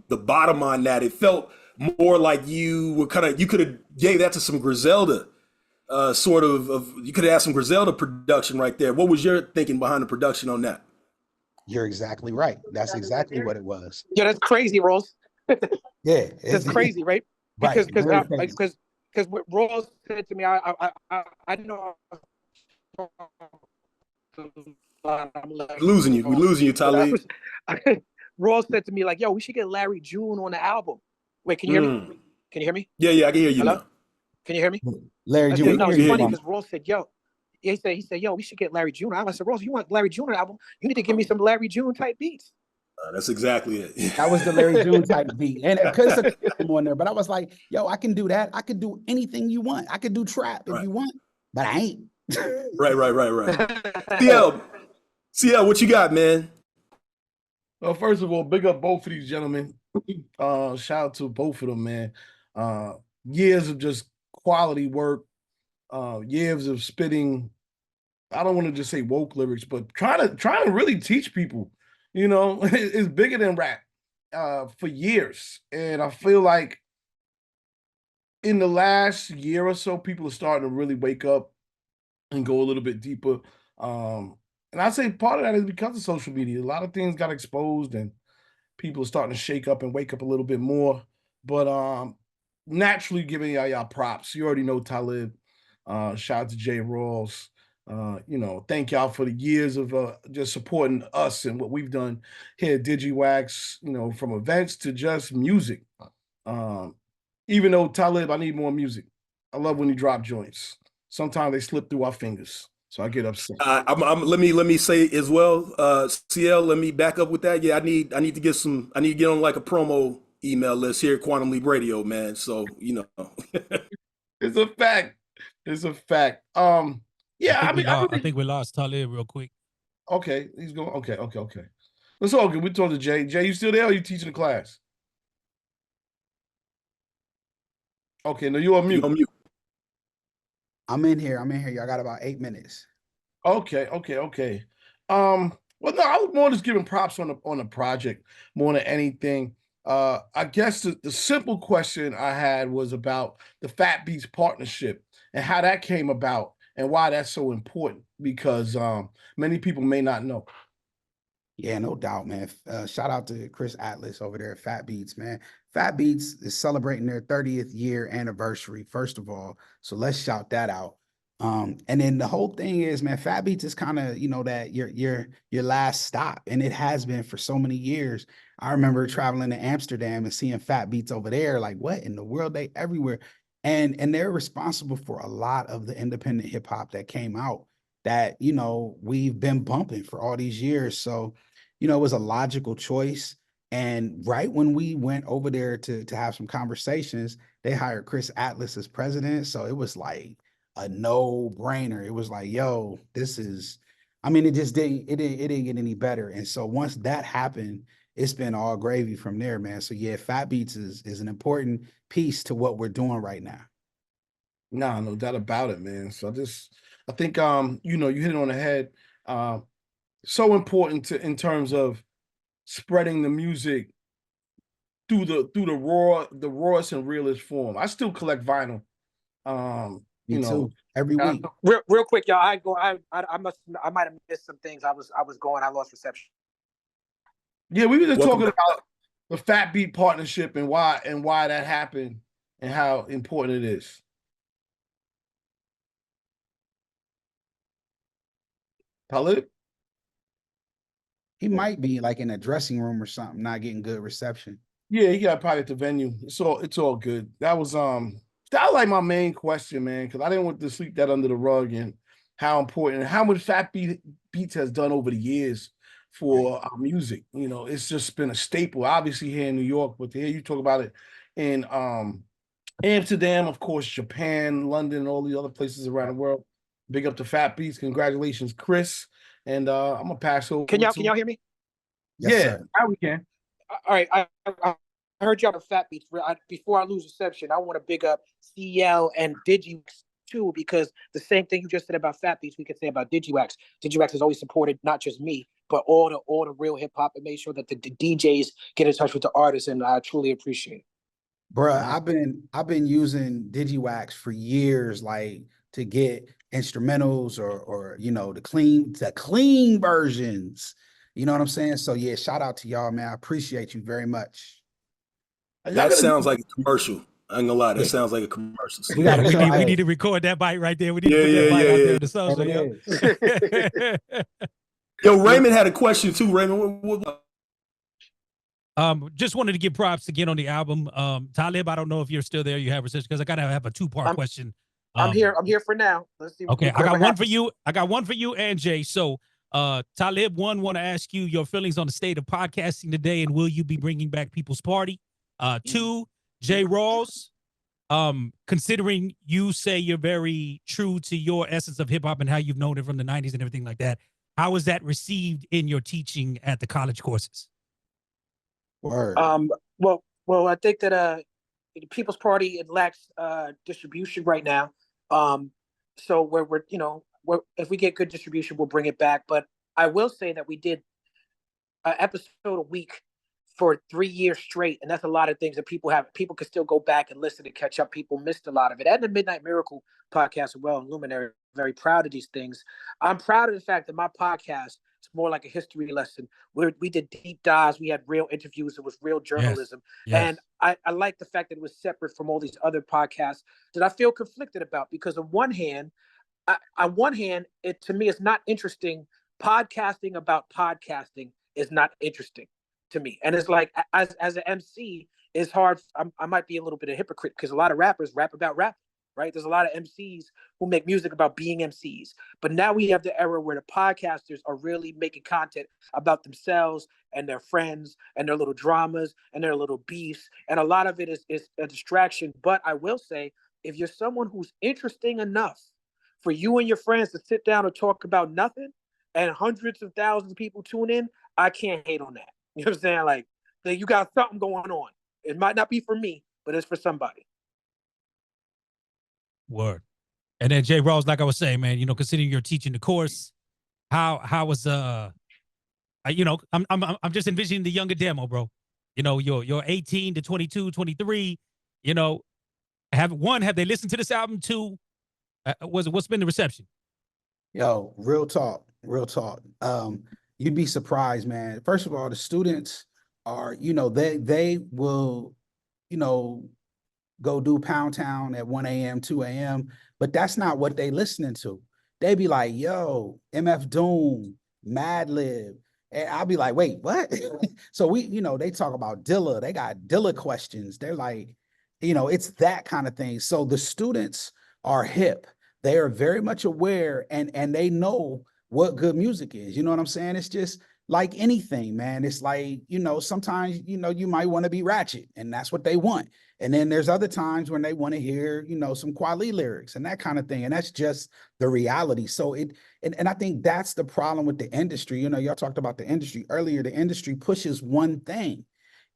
bottom on that. It felt more like you could have gave that to some Griselda, you could have had some Griselda production right there. What was your thinking behind the production on that? You're exactly right. That's exactly what it was. Yeah, that's crazy, Rawls. Yeah, that's crazy, right? Right. Because what Rawls said to me, I know. We're losing you, Talib. Rawls said to me like, "Yo, we should get Larry June on the album." Wait, can you hear me? Can you hear me? Yeah, I can hear you. Hello? Now. Can you hear me? Larry June. No, it's funny because Rawls said, "Yo." He said, "Yo, we should get Larry June." I said, "Rawls, you want Larry June on the album? You need to give me some Larry June type beats." That's exactly it. That was the Larry June type beat, and because I'm on there. But I was like, "Yo, I can do that. I could do anything you want. I could do trap if you want, but I ain't." Right. CL, what you got, man? Well, first of all, big up both of these gentlemen. Shout out to both of them, man. Years of just quality work, years of spitting. I don't want to just say woke lyrics, but trying to really teach people. It's bigger than rap for years, and I feel like in the last year or so, people are starting to really wake up and go a little bit deeper. And I say part of that is because of social media. A lot of things got exposed and people are starting to shake up and wake up a little bit more. But naturally giving y'all props. You already know Talib. Shout out to J. Rawls. Thank y'all for the years of just supporting us and what we've done here at Digiwaxx, from events to just music. Even though Talib, I need more music. I love when you drop joints. Sometimes they slip through our fingers, so I get upset. Let me say as well, CL. Let me back up with that. Yeah, I need to get some. I need to get on like a promo email list here at Quantum Leap Radio, man. So It's a fact. It's a fact. Yeah, I think we lost Talib real quick. Okay, he's going. Okay. Let's all good. We talked to Jay. Jay, you still there? Or you teaching the class? Okay, no, you're on mute. I'm in here. Y'all got about 8 minutes. Okay. Well, no, I was more just giving props on the project more than anything. I guess the simple question I had was about the Fat Beats partnership and how that came about and why that's so important, because many people may not know. Yeah, no doubt, man. Shout out to Chris Atlas over there at Fat Beats, man. Fat Beats is celebrating their 30th year anniversary, first of all. So let's shout that out. And then the whole thing is, man, Fat Beats is kind of, that your last stop. And it has been for so many years. I remember traveling to Amsterdam and seeing Fat Beats over there, like, what in the world? They everywhere. And they're responsible for a lot of the independent hip hop that came out that, we've been bumping for all these years. So, it was a logical choice. And right when we went over there to have some conversations, they hired Chris Atlas as president. So it was like a no-brainer. It was like, yo, this is, it just didn't get any better. And so once that happened, it's been all gravy from there, man. So yeah, Fat Beats is an important piece to what we're doing right now. Nah, no doubt about it, man. So I think you hit it on the head. So important in terms of spreading the music through the rawest and realest form. I still collect vinyl. Me too. Every week. Real quick, y'all. I might have missed some things. I lost reception. Yeah, we were just talking about the Fat Beat partnership and why that happened and how important it is. Talib? He might be like in a dressing room or something, not getting good reception. Yeah, he got probably at the venue. It's all good. That was like my main question, man, because I didn't want to sweep that under the rug and how important and how much Fat Beats has done over the years for our music. It's just been a staple, obviously here in New York, but to hear you talk about it in Amsterdam, of course, Japan, London, all the other places around the world. Big up to Fat Beats. Congratulations, Chris. And I'm gonna pass over. Can y'all hear me? Yes, sir. Now we can. All right. I heard y'all on Fat Beats. Before I lose reception, I want to big up CL and Digiwaxx too, because the same thing you just said about Fat Beats, we could say about Digiwaxx. Digiwaxx has always supported not just me, but all the real hip hop and made sure that the DJs get in touch with the artists, and I truly appreciate it. Bruh, I've been using Digiwaxx for years, like to get instrumentals or the clean versions. You know what I'm saying? So yeah, shout out to y'all, man. I appreciate you very much. That sounds like a commercial. I ain't gonna lie, that sounds like a commercial. We need to record that bite right there. We need to put that bite out there in the social. Yo, Raymond had a question too. Raymond, just wanted to give props again on the album. Talib, I don't know if you're still there. You have research because I gotta have a two-part question. I'm here for now. Let's see. Okay, I got one for you. I got one for you and Jay. So, Talib, want to ask you your feelings on the state of podcasting today, and will you be bringing back People's Party? Two, Jay Rawls, considering you say you're very true to your essence of hip hop and how you've known it from the 90s and everything like that, how is that received in your teaching at the college courses? Word. Well, I think that the People's Party, it lacks distribution right now. So we're if we get good distribution, we'll bring it back. But I will say that we did an episode a week for 3 years straight, and that's a lot of things that people can still go back and listen to catch up. People missed a lot of it. And the Midnight Miracle podcast as well, and Luminary, very proud of these things. I'm proud of the fact that my podcast is more like a history lesson. We did deep dives, we had real interviews, it was real journalism. Yes. And I like the fact that it was separate from all these other podcasts that I feel conflicted about, because on one hand, it to me is not interesting. Podcasting about podcasting is not interesting to me. And it's like, as an MC, it's hard. I might be a little bit of a hypocrite because a lot of rappers rap about rap, right? There's a lot of MCs who make music about being MCs. But now we have the era where the podcasters are really making content about themselves and their friends and their little dramas and their little beefs. And a lot of it is a distraction. But I will say, if you're someone who's interesting enough for you and your friends to sit down and talk about nothing and hundreds of thousands of people tune in, I can't hate on that. You know what I'm saying? Like, you got something going on. It might not be for me, but it's for somebody. Word. And then Jay Rawls, like I was saying, man, you know, considering you're teaching the course, how was you know, I'm just envisioning the younger demo, bro. You know, you're 18 to 22, 23. You know, have they listened to this album? Two, what's been the reception? Yo, real talk, real talk. You'd be surprised, man. First of all, the students are, you know, they will, you know, go do Pound Town at 1 a.m., 2 a.m., but that's not what they listening to. They be like, yo, MF Doom, Madlib. And I'll be like, wait, what? So we, you know, they talk about Dilla. They got Dilla questions. They're like, you know, it's that kind of thing. So the students are hip. They are very much aware and they know what good music is. You know what I'm saying? It's just like anything, man. It's like, you know, sometimes, you know, you might want to be ratchet and that's what they want. And then there's other times when they want to hear, you know, some Kweli lyrics and that kind of thing. And that's just the reality. So and I think that's the problem with the industry. You know, y'all talked about the industry earlier. The industry pushes one thing.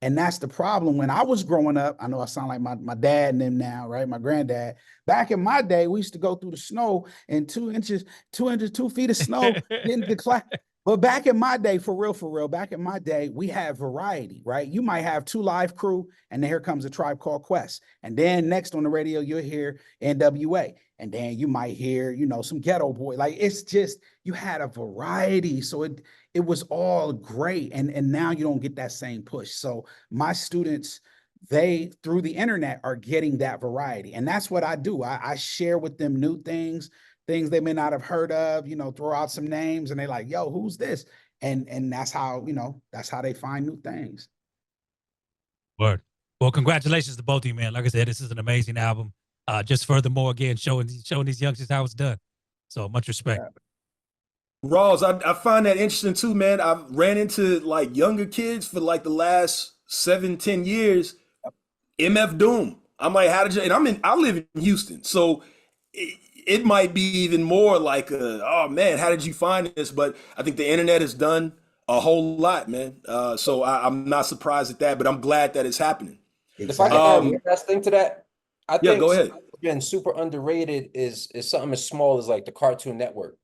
And that's the problem. When I was growing up, I know I sound like my dad and them now, right? My granddad. Back in my day, we used to go through the snow in 2 feet of snow into the class. But back in my day, for real, back in my day, we had variety, right? You might have 2 Live Crew, and then here comes a Tribe Called Quest. And then next on the radio, you'll hear NWA. And then you might hear, you know, some Ghetto Boy. Like, it's just, you had a variety. So it was all great. And now you don't get that same push. So my students, they, through the internet, are getting that variety. And that's what I do. I share with them new things they may not have heard of, you know, throw out some names and they're like, yo, who's this? And that's how, you know, that's how they find new things. Word. Well, congratulations to both of you, man. Like I said, this is an amazing album. Just furthermore, again, showing these youngsters how it's done. So much respect. Rawls, I find that interesting too, man. I've ran into like younger kids for like the last 7-10 years. MF Doom. I'm like, how did you, and I live in Houston. So it might be even more like oh man, how did you find this? But I think the internet has done a whole lot, man. So I'm not surprised at that, but I'm glad that it's happening. If I can add one last thing to that, I think go ahead. Again, super underrated is something as small as like the Cartoon Network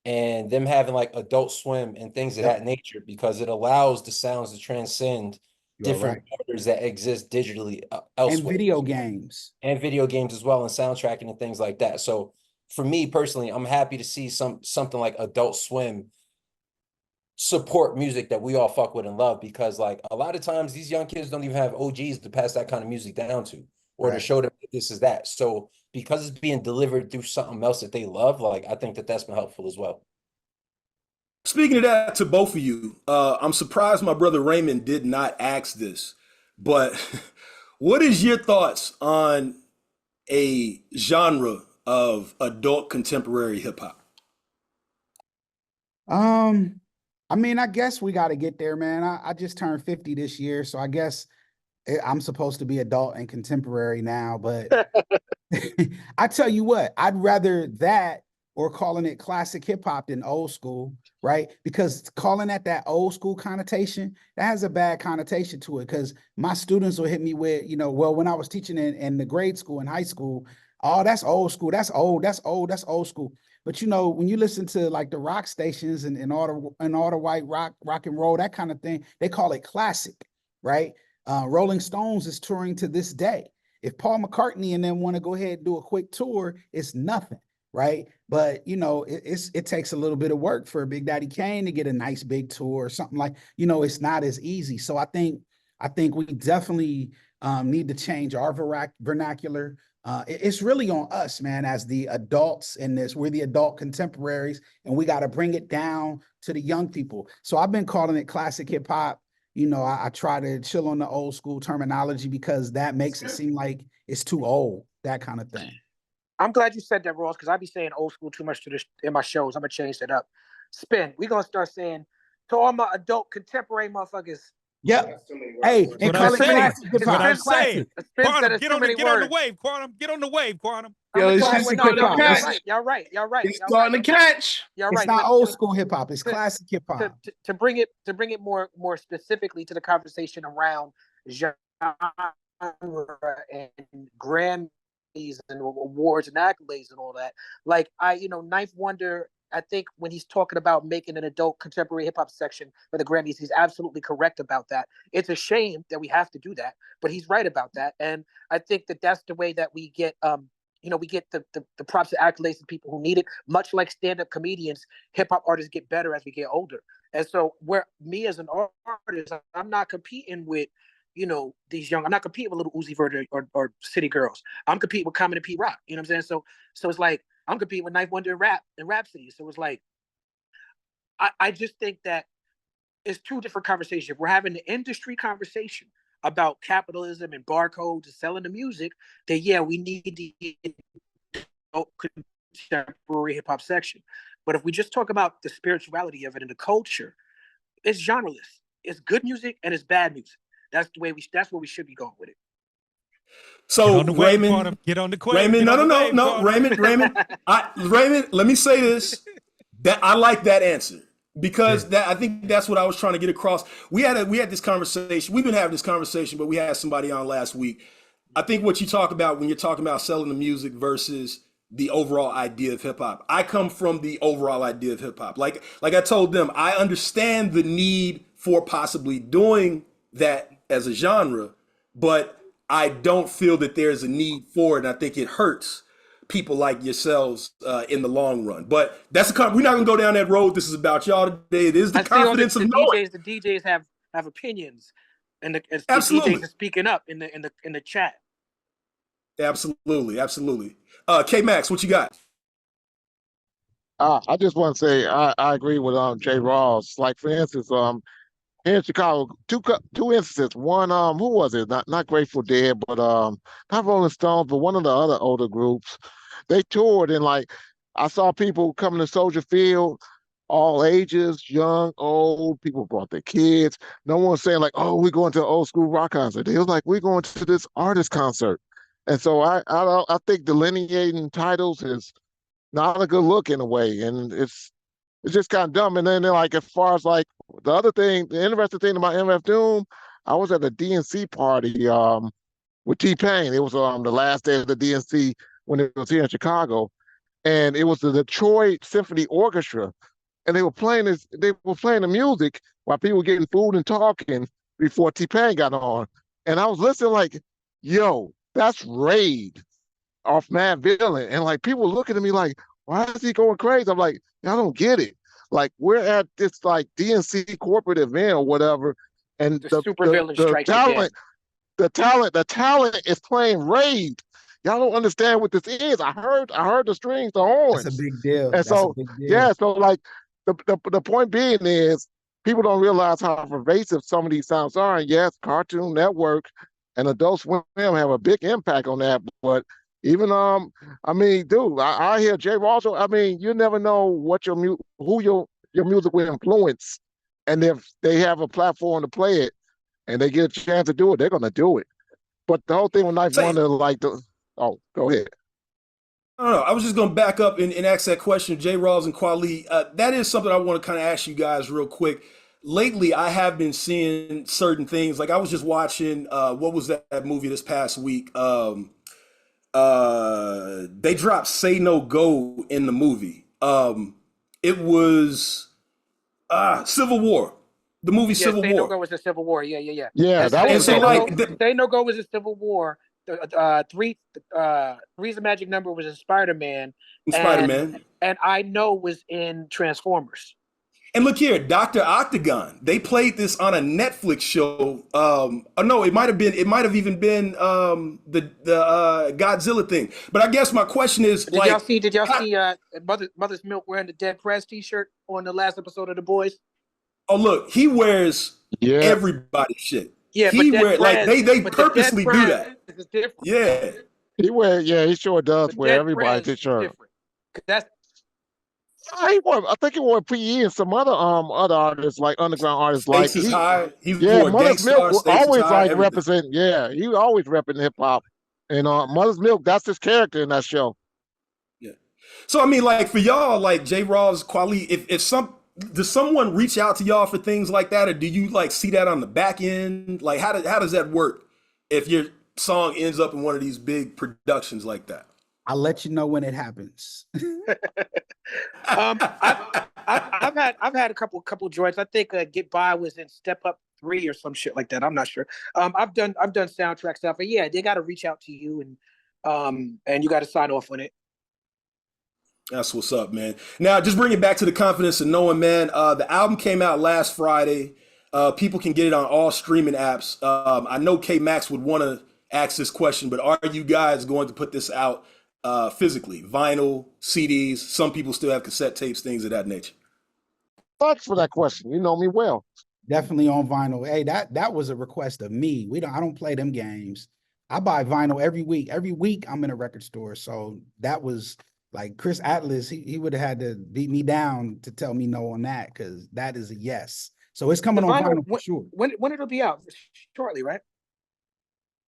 and them having like Adult Swim and things of that nature, because it allows the sounds to transcend different borders that exist digitally elsewhere. And video games as well, and soundtracking and things like that. So for me personally, I'm happy to see something like Adult Swim support music that we all fuck with and love, because like a lot of times these young kids don't even have OGs to pass that kind of music down to, or to show them that this is that. So because it's being delivered through something else that they love, like I think that that's been helpful as well. Speaking of that, to both of you, I'm surprised my brother Raymond did not ask this, but what is your thoughts on a genre of adult contemporary hip hop? I mean, I guess we got to get there, man. I just turned 50 this year, so I guess I'm supposed to be adult and contemporary now, but I tell you what, I'd rather that or calling it classic hip hop than old school, right? Because calling that old school connotation, that has a bad connotation to it, because my students will hit me with, you know, well, when I was teaching in the grade school and high school, oh, that's old school, that's old school. But you know, when you listen to like the rock stations and all the white rock and roll, that kind of thing, they call it classic, right? Rolling Stones is touring to this day. If Paul McCartney and them want to go ahead and do a quick tour, it's nothing, right? But you know, it takes a little bit of work for Big Daddy Kane to get a nice big tour or something, like, you know, it's not as easy. So I think we definitely need to change our vernacular. It's really on us, man, as the adults in this. We're the adult contemporaries, and we got to bring it down to the young people. So I've been calling it classic hip hop you know, I try to chill on the old school terminology because that makes it seem like it's too old, that kind of thing. I'm glad you said that, Rawls, because I be saying old school too much in my shows. I'm gonna change that up. Spin. We're gonna start saying to all my adult contemporary motherfuckers. Yep. Hey, and call it classic. That's what I'm saying. Quantum, get on the wave, Quantum. Get on the wave, Quantum. Yo, it's just Y'all right. It's starting to catch. Y'all right. It's not old school hip hop. It's classic hip hop. To bring it more specifically to the conversation around genre and Grammys and awards and accolades and all that. Like Ninth Wonder, I think when he's talking about making an adult contemporary hip hop section for the Grammys, he's absolutely correct about that. It's a shame that we have to do that, but he's right about that. And I think that that's the way that we get, we get the props and accolades to people who need it. Much like stand-up comedians, hip hop artists get better as we get older. And so me as an artist, I'm not competing with, these young, I'm not competing with Little Uzi Vert or City Girls. I'm competing with Common and Pete Rock. You know what I'm saying? So it's like, I'm competing with Ninth Wonder and Rhapsody. So it's like, I just think that it's two different conversations. If we're having the industry conversation about capitalism and barcodes and selling the music, then yeah, we need the contemporary hip hop section. But if we just talk about the spirituality of it and the culture, it's genreless. It's good music and it's bad music. That's where we should be going with it. So Raymond, get on the wave. Raymond, no, Raymond, Raymond, let me say this. That I like that answer because I think that's what I was trying to get across. We had this conversation. We've been having this conversation, but we had somebody on last week. I think what you talk about when you're talking about selling the music versus the overall idea of hip hop. I come from the overall idea of hip hop. Like I told them, I understand the need for possibly doing that as a genre, but I don't feel that there's a need for it. And I think it hurts people like yourselves in the long run. But we're not gonna go down that road. This is about y'all today. It is the confidence of knowing. The DJs have opinions, and the absolutely. DJs are speaking up in the chat. Absolutely. K-Max, what you got? I just want to say I agree with Jay Rawls. Like for instance, here in Chicago, two instances. One, who was it? Not Grateful Dead, but not Rolling Stones, but one of the other older groups. They toured and I saw people coming to Soldier Field, all ages, young, old. People brought their kids. No one was saying like, "Oh, we're going to an old school rock concert." They was like, "We're going to this artist concert." And so I think delineating titles is not a good look in a way, and it's just kind of dumb. And then as far as the other thing, the interesting thing about MF Doom, I was at a DNC party with T-Pain. It was the last day of the DNC when it was here in Chicago, and it was the Detroit Symphony Orchestra, and they were playing the music while people were getting food and talking before T-Pain got on, and I was listening like, yo, that's Raid off Mad Villain, and people looking at me like, why is he going crazy? I'm like, I don't get it. We're at this DNC corporate event or whatever, and the talent is playing Raid. Y'all don't understand what this is. I heard the strings, the horns. That's a big deal. And so the point being is people don't realize how pervasive some of these sounds are. And yes, Cartoon Network and Adult Swim have a big impact on that, but even I hear Jay Rawls. You never know what who your music will influence, and if they have a platform to play it, and they get a chance to do it, they're gonna do it. But the whole thing with Ninth Wonder, go ahead. No, I was just gonna back up and ask that question, Jay Rawls and Kweli. That is something I want to kind of ask you guys real quick. Lately, I have been seeing certain things. Like I was just watching, what was that movie this past week? They dropped Say No Go in the movie. It was Civil War. The movie Civil War. Say No Go was the Civil War. Yeah. Yeah, that was Say No Go was a Civil War. Three's the Magic Number was in Spider-Man. And I Know was in Transformers. And look here, Dr. Octagon. They played this on a Netflix show. No, it might have even been the Godzilla thing. But I guess my question is, did y'all see Mother's Milk wearing the Dead Prez t-shirt on the last episode of The Boys? Oh, look, he wears Yeah, everybody's shit. Yeah, but He that wear like Prez, they but the dead purposely do Prez that. is different. Yeah. he sure does The wear dead everybody's Prez is t-shirt. different. 'Cause that's I think he wore PE and some other artists, like underground artists, like Stakes is high. He yeah, wore Mother's Milk Gangstar, Stakes is always high, like everything. represent. Yeah, he was always repping hip hop, and Mother's Milk, that's his character in that show. Yeah. So I mean, like for y'all, like J. Rawls, Kweli, does someone reach out to y'all for things like that, or do you like see that on the back end? Like how does that work if your song ends up in one of these big productions like that? I'll let you know when it happens. I've had a couple joints. I think Get By was in Step Up 3 or some shit like that. I'm not sure. I've done soundtrack stuff, but yeah, they got to reach out to you and you got to sign off on it. That's what's up, man. Now, just bring it back to the confidence of knowing, man. The album came out last Friday. People can get it on all streaming apps. I know K Max would want to ask this question, but are you guys going to put this out physically? Vinyl, CDs? Some people still have cassette tapes, things of that nature. Thanks for that question. You know me well. Definitely on vinyl. Hey, that was a request of me. I don't play them games. I buy vinyl every week. Every week I'm in a record store. So that was like Chris Atlas, he would have had to beat me down to tell me no on that, because that is a yes. So it's coming on vinyl for sure. When it'll be out? Shortly, right?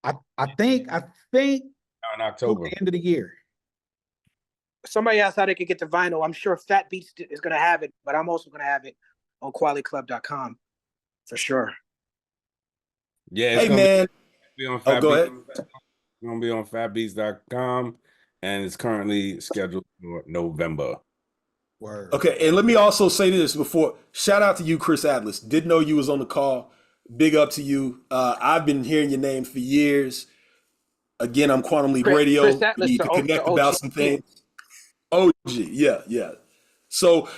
I think in October, the end of the year. Somebody asked how they could get the vinyl. I'm sure Fat Beats is going to have it, but I'm also going to have it on QualityClub.com for sure. Yeah, it's hey gonna man, be on go ahead. It's gonna be on fatbeats.com, and it's currently scheduled for November. Word. Okay, and let me also say this before. Shout out to you, Chris Atlas. Didn't know you was on the call. Big up to you. I've been hearing your name for years. Again, I'm Quantum Leap Radio. Chris Atlas, We need to connect about some things. OG, yeah. So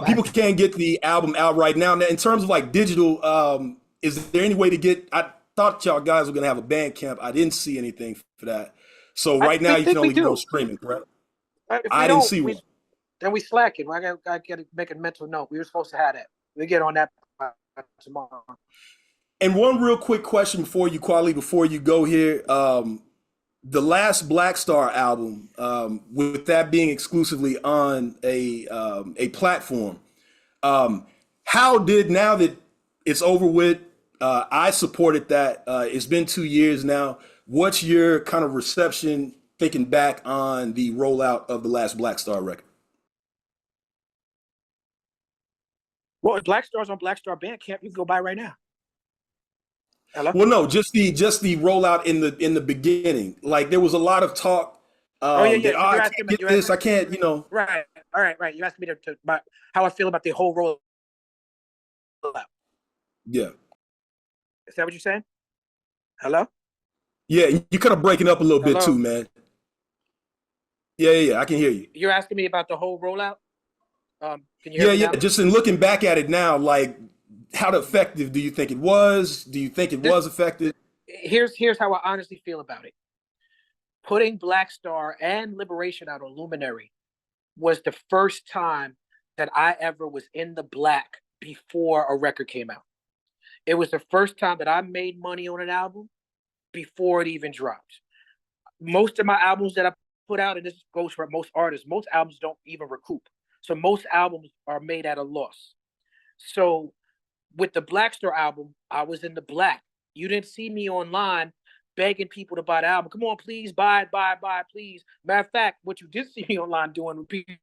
people can get the album out right now. Now, in terms of like digital, is there any way to get? I thought y'all guys were gonna have a Bandcamp. I didn't see anything for that. So right now you can only go streaming, correct? I didn't see one. Then we slacking. I got to make a mental note. We were supposed to have that. We get on that tomorrow. And one real quick question before you go here. The last Black Star album, with that being exclusively on a platform, how did, now that it's over with, I supported that. It's been 2 years now. What's your kind of reception thinking back on the rollout of the last Black Star record? Well, Black Star's on Black Star Bandcamp. You can go buy right now. Hello? Well, no, just the rollout in the beginning. Like there was a lot of talk. I can't get this. I can't, Right. All right. You asked me about how I feel about the whole rollout. Yeah. Is that what you're saying? Hello? Yeah, you kind of breaking up a little bit too, man. Yeah, I can hear you. You're asking me about the whole rollout? Can you hear me now? Just in looking back at it now, like how effective do you think it was? Do you think it was effective? Here's how I honestly feel about it. Putting Black Star and Liberation out on Luminary was the first time that I ever was in the black before a record came out. It was the first time that I made money on an album before it even dropped. Most of my albums that I put out, and this goes for most artists, most albums don't even recoup. So most albums are made at a loss. So with the Black Star album, I was in the black. You didn't see me online begging people to buy the album. Come on, please, buy it, please. Matter of fact, what you did see me online doing when people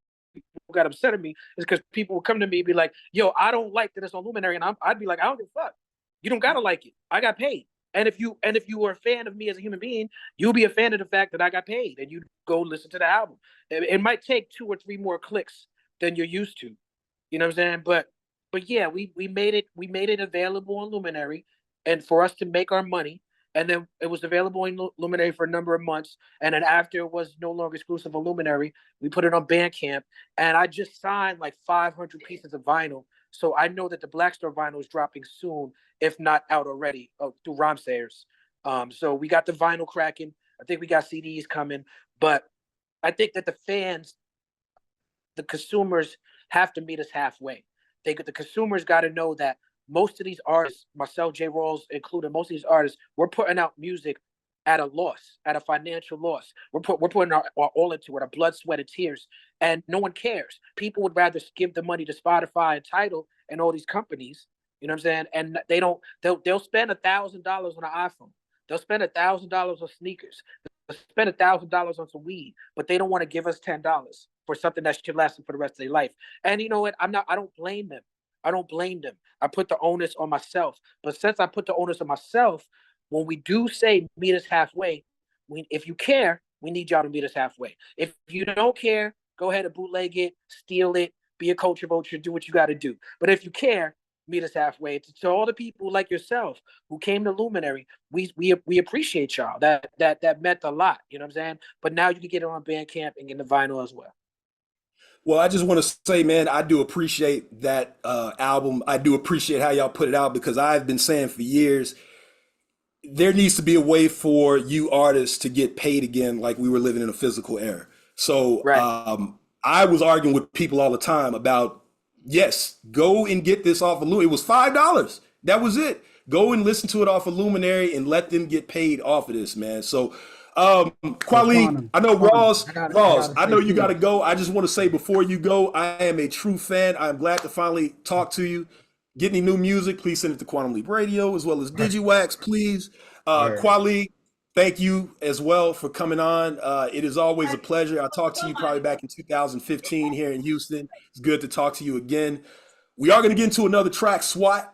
got upset at me is because people would come to me and be like, yo, I don't like that it's on Luminary. And I'd be like, I don't give a fuck. You don't got to like it. I got paid. And if you were a fan of me as a human being, you'll be a fan of the fact that I got paid and you go listen to the album. It might take 2 or 3 more clicks than you're used to. You know what I'm saying? But yeah, we made it available on Luminary, and for us to make our money. And then it was available in Luminary for a number of months. And then after it was no longer exclusive on Luminary, we put it on Bandcamp. And I just signed like 500 pieces of vinyl. So I know that the Black Star vinyl is dropping soon, if not out already, through Rhyme Sayers. So we got the vinyl cracking. I think we got CDs coming. But I think that the fans, the consumers, have to meet us halfway. The consumers got to know that most of these artists, myself, J. Rawls included, most of these artists, we're putting out music at a loss, at a financial loss. We're putting our all into it, our blood, sweat, and tears, and no one cares. People would rather give the money to Spotify and Tidal and all these companies. You know what I'm saying? And they don't. They'll spend $1,000 on an iPhone. They'll spend $1,000 on sneakers. They'll spend $1,000 on some weed, but they don't want to give us $10 for something that should last them for the rest of their life. And you know what? I don't blame them. I don't blame them. I put the onus on myself. But since I put the onus on myself, when we do say meet us halfway, if you care, we need y'all to meet us halfway. If you don't care, go ahead and bootleg it, steal it, be a culture vulture, do what you got to do. But if you care, meet us halfway. To all the people like yourself who came to Luminary, we appreciate y'all. That meant a lot. You know what I'm saying? But now you can get it on Bandcamp and get the vinyl as well. Well, I just want to say, man, I do appreciate that album. I do appreciate how y'all put it out, because I've been saying for years, there needs to be a way for you artists to get paid again, like we were living in a physical era. So I was arguing with people all the time about, yes, go and get this off of Luminary. It was $5. That was it. Go and listen to it off of Luminary and let them get paid off of this, man. So Kweli, I know Rawls, I know you got to go. I just want to say before you go, I am a true fan. I'm glad to finally talk to you. Get any new music, please send it to Quantum Leap Radio as well as Digiwaxx, please. Kweli, thank you as well for coming on. It is always a pleasure. I talked to you probably back in 2015 here in Houston. It's good to talk to you again. We are going to get into another track SWAT.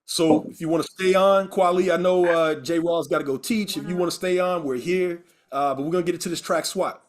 So if you want to stay on, Kweli, I know J. Rawls got to go teach. If you want to stay on, we're here. But we're going to get into this track SWAT.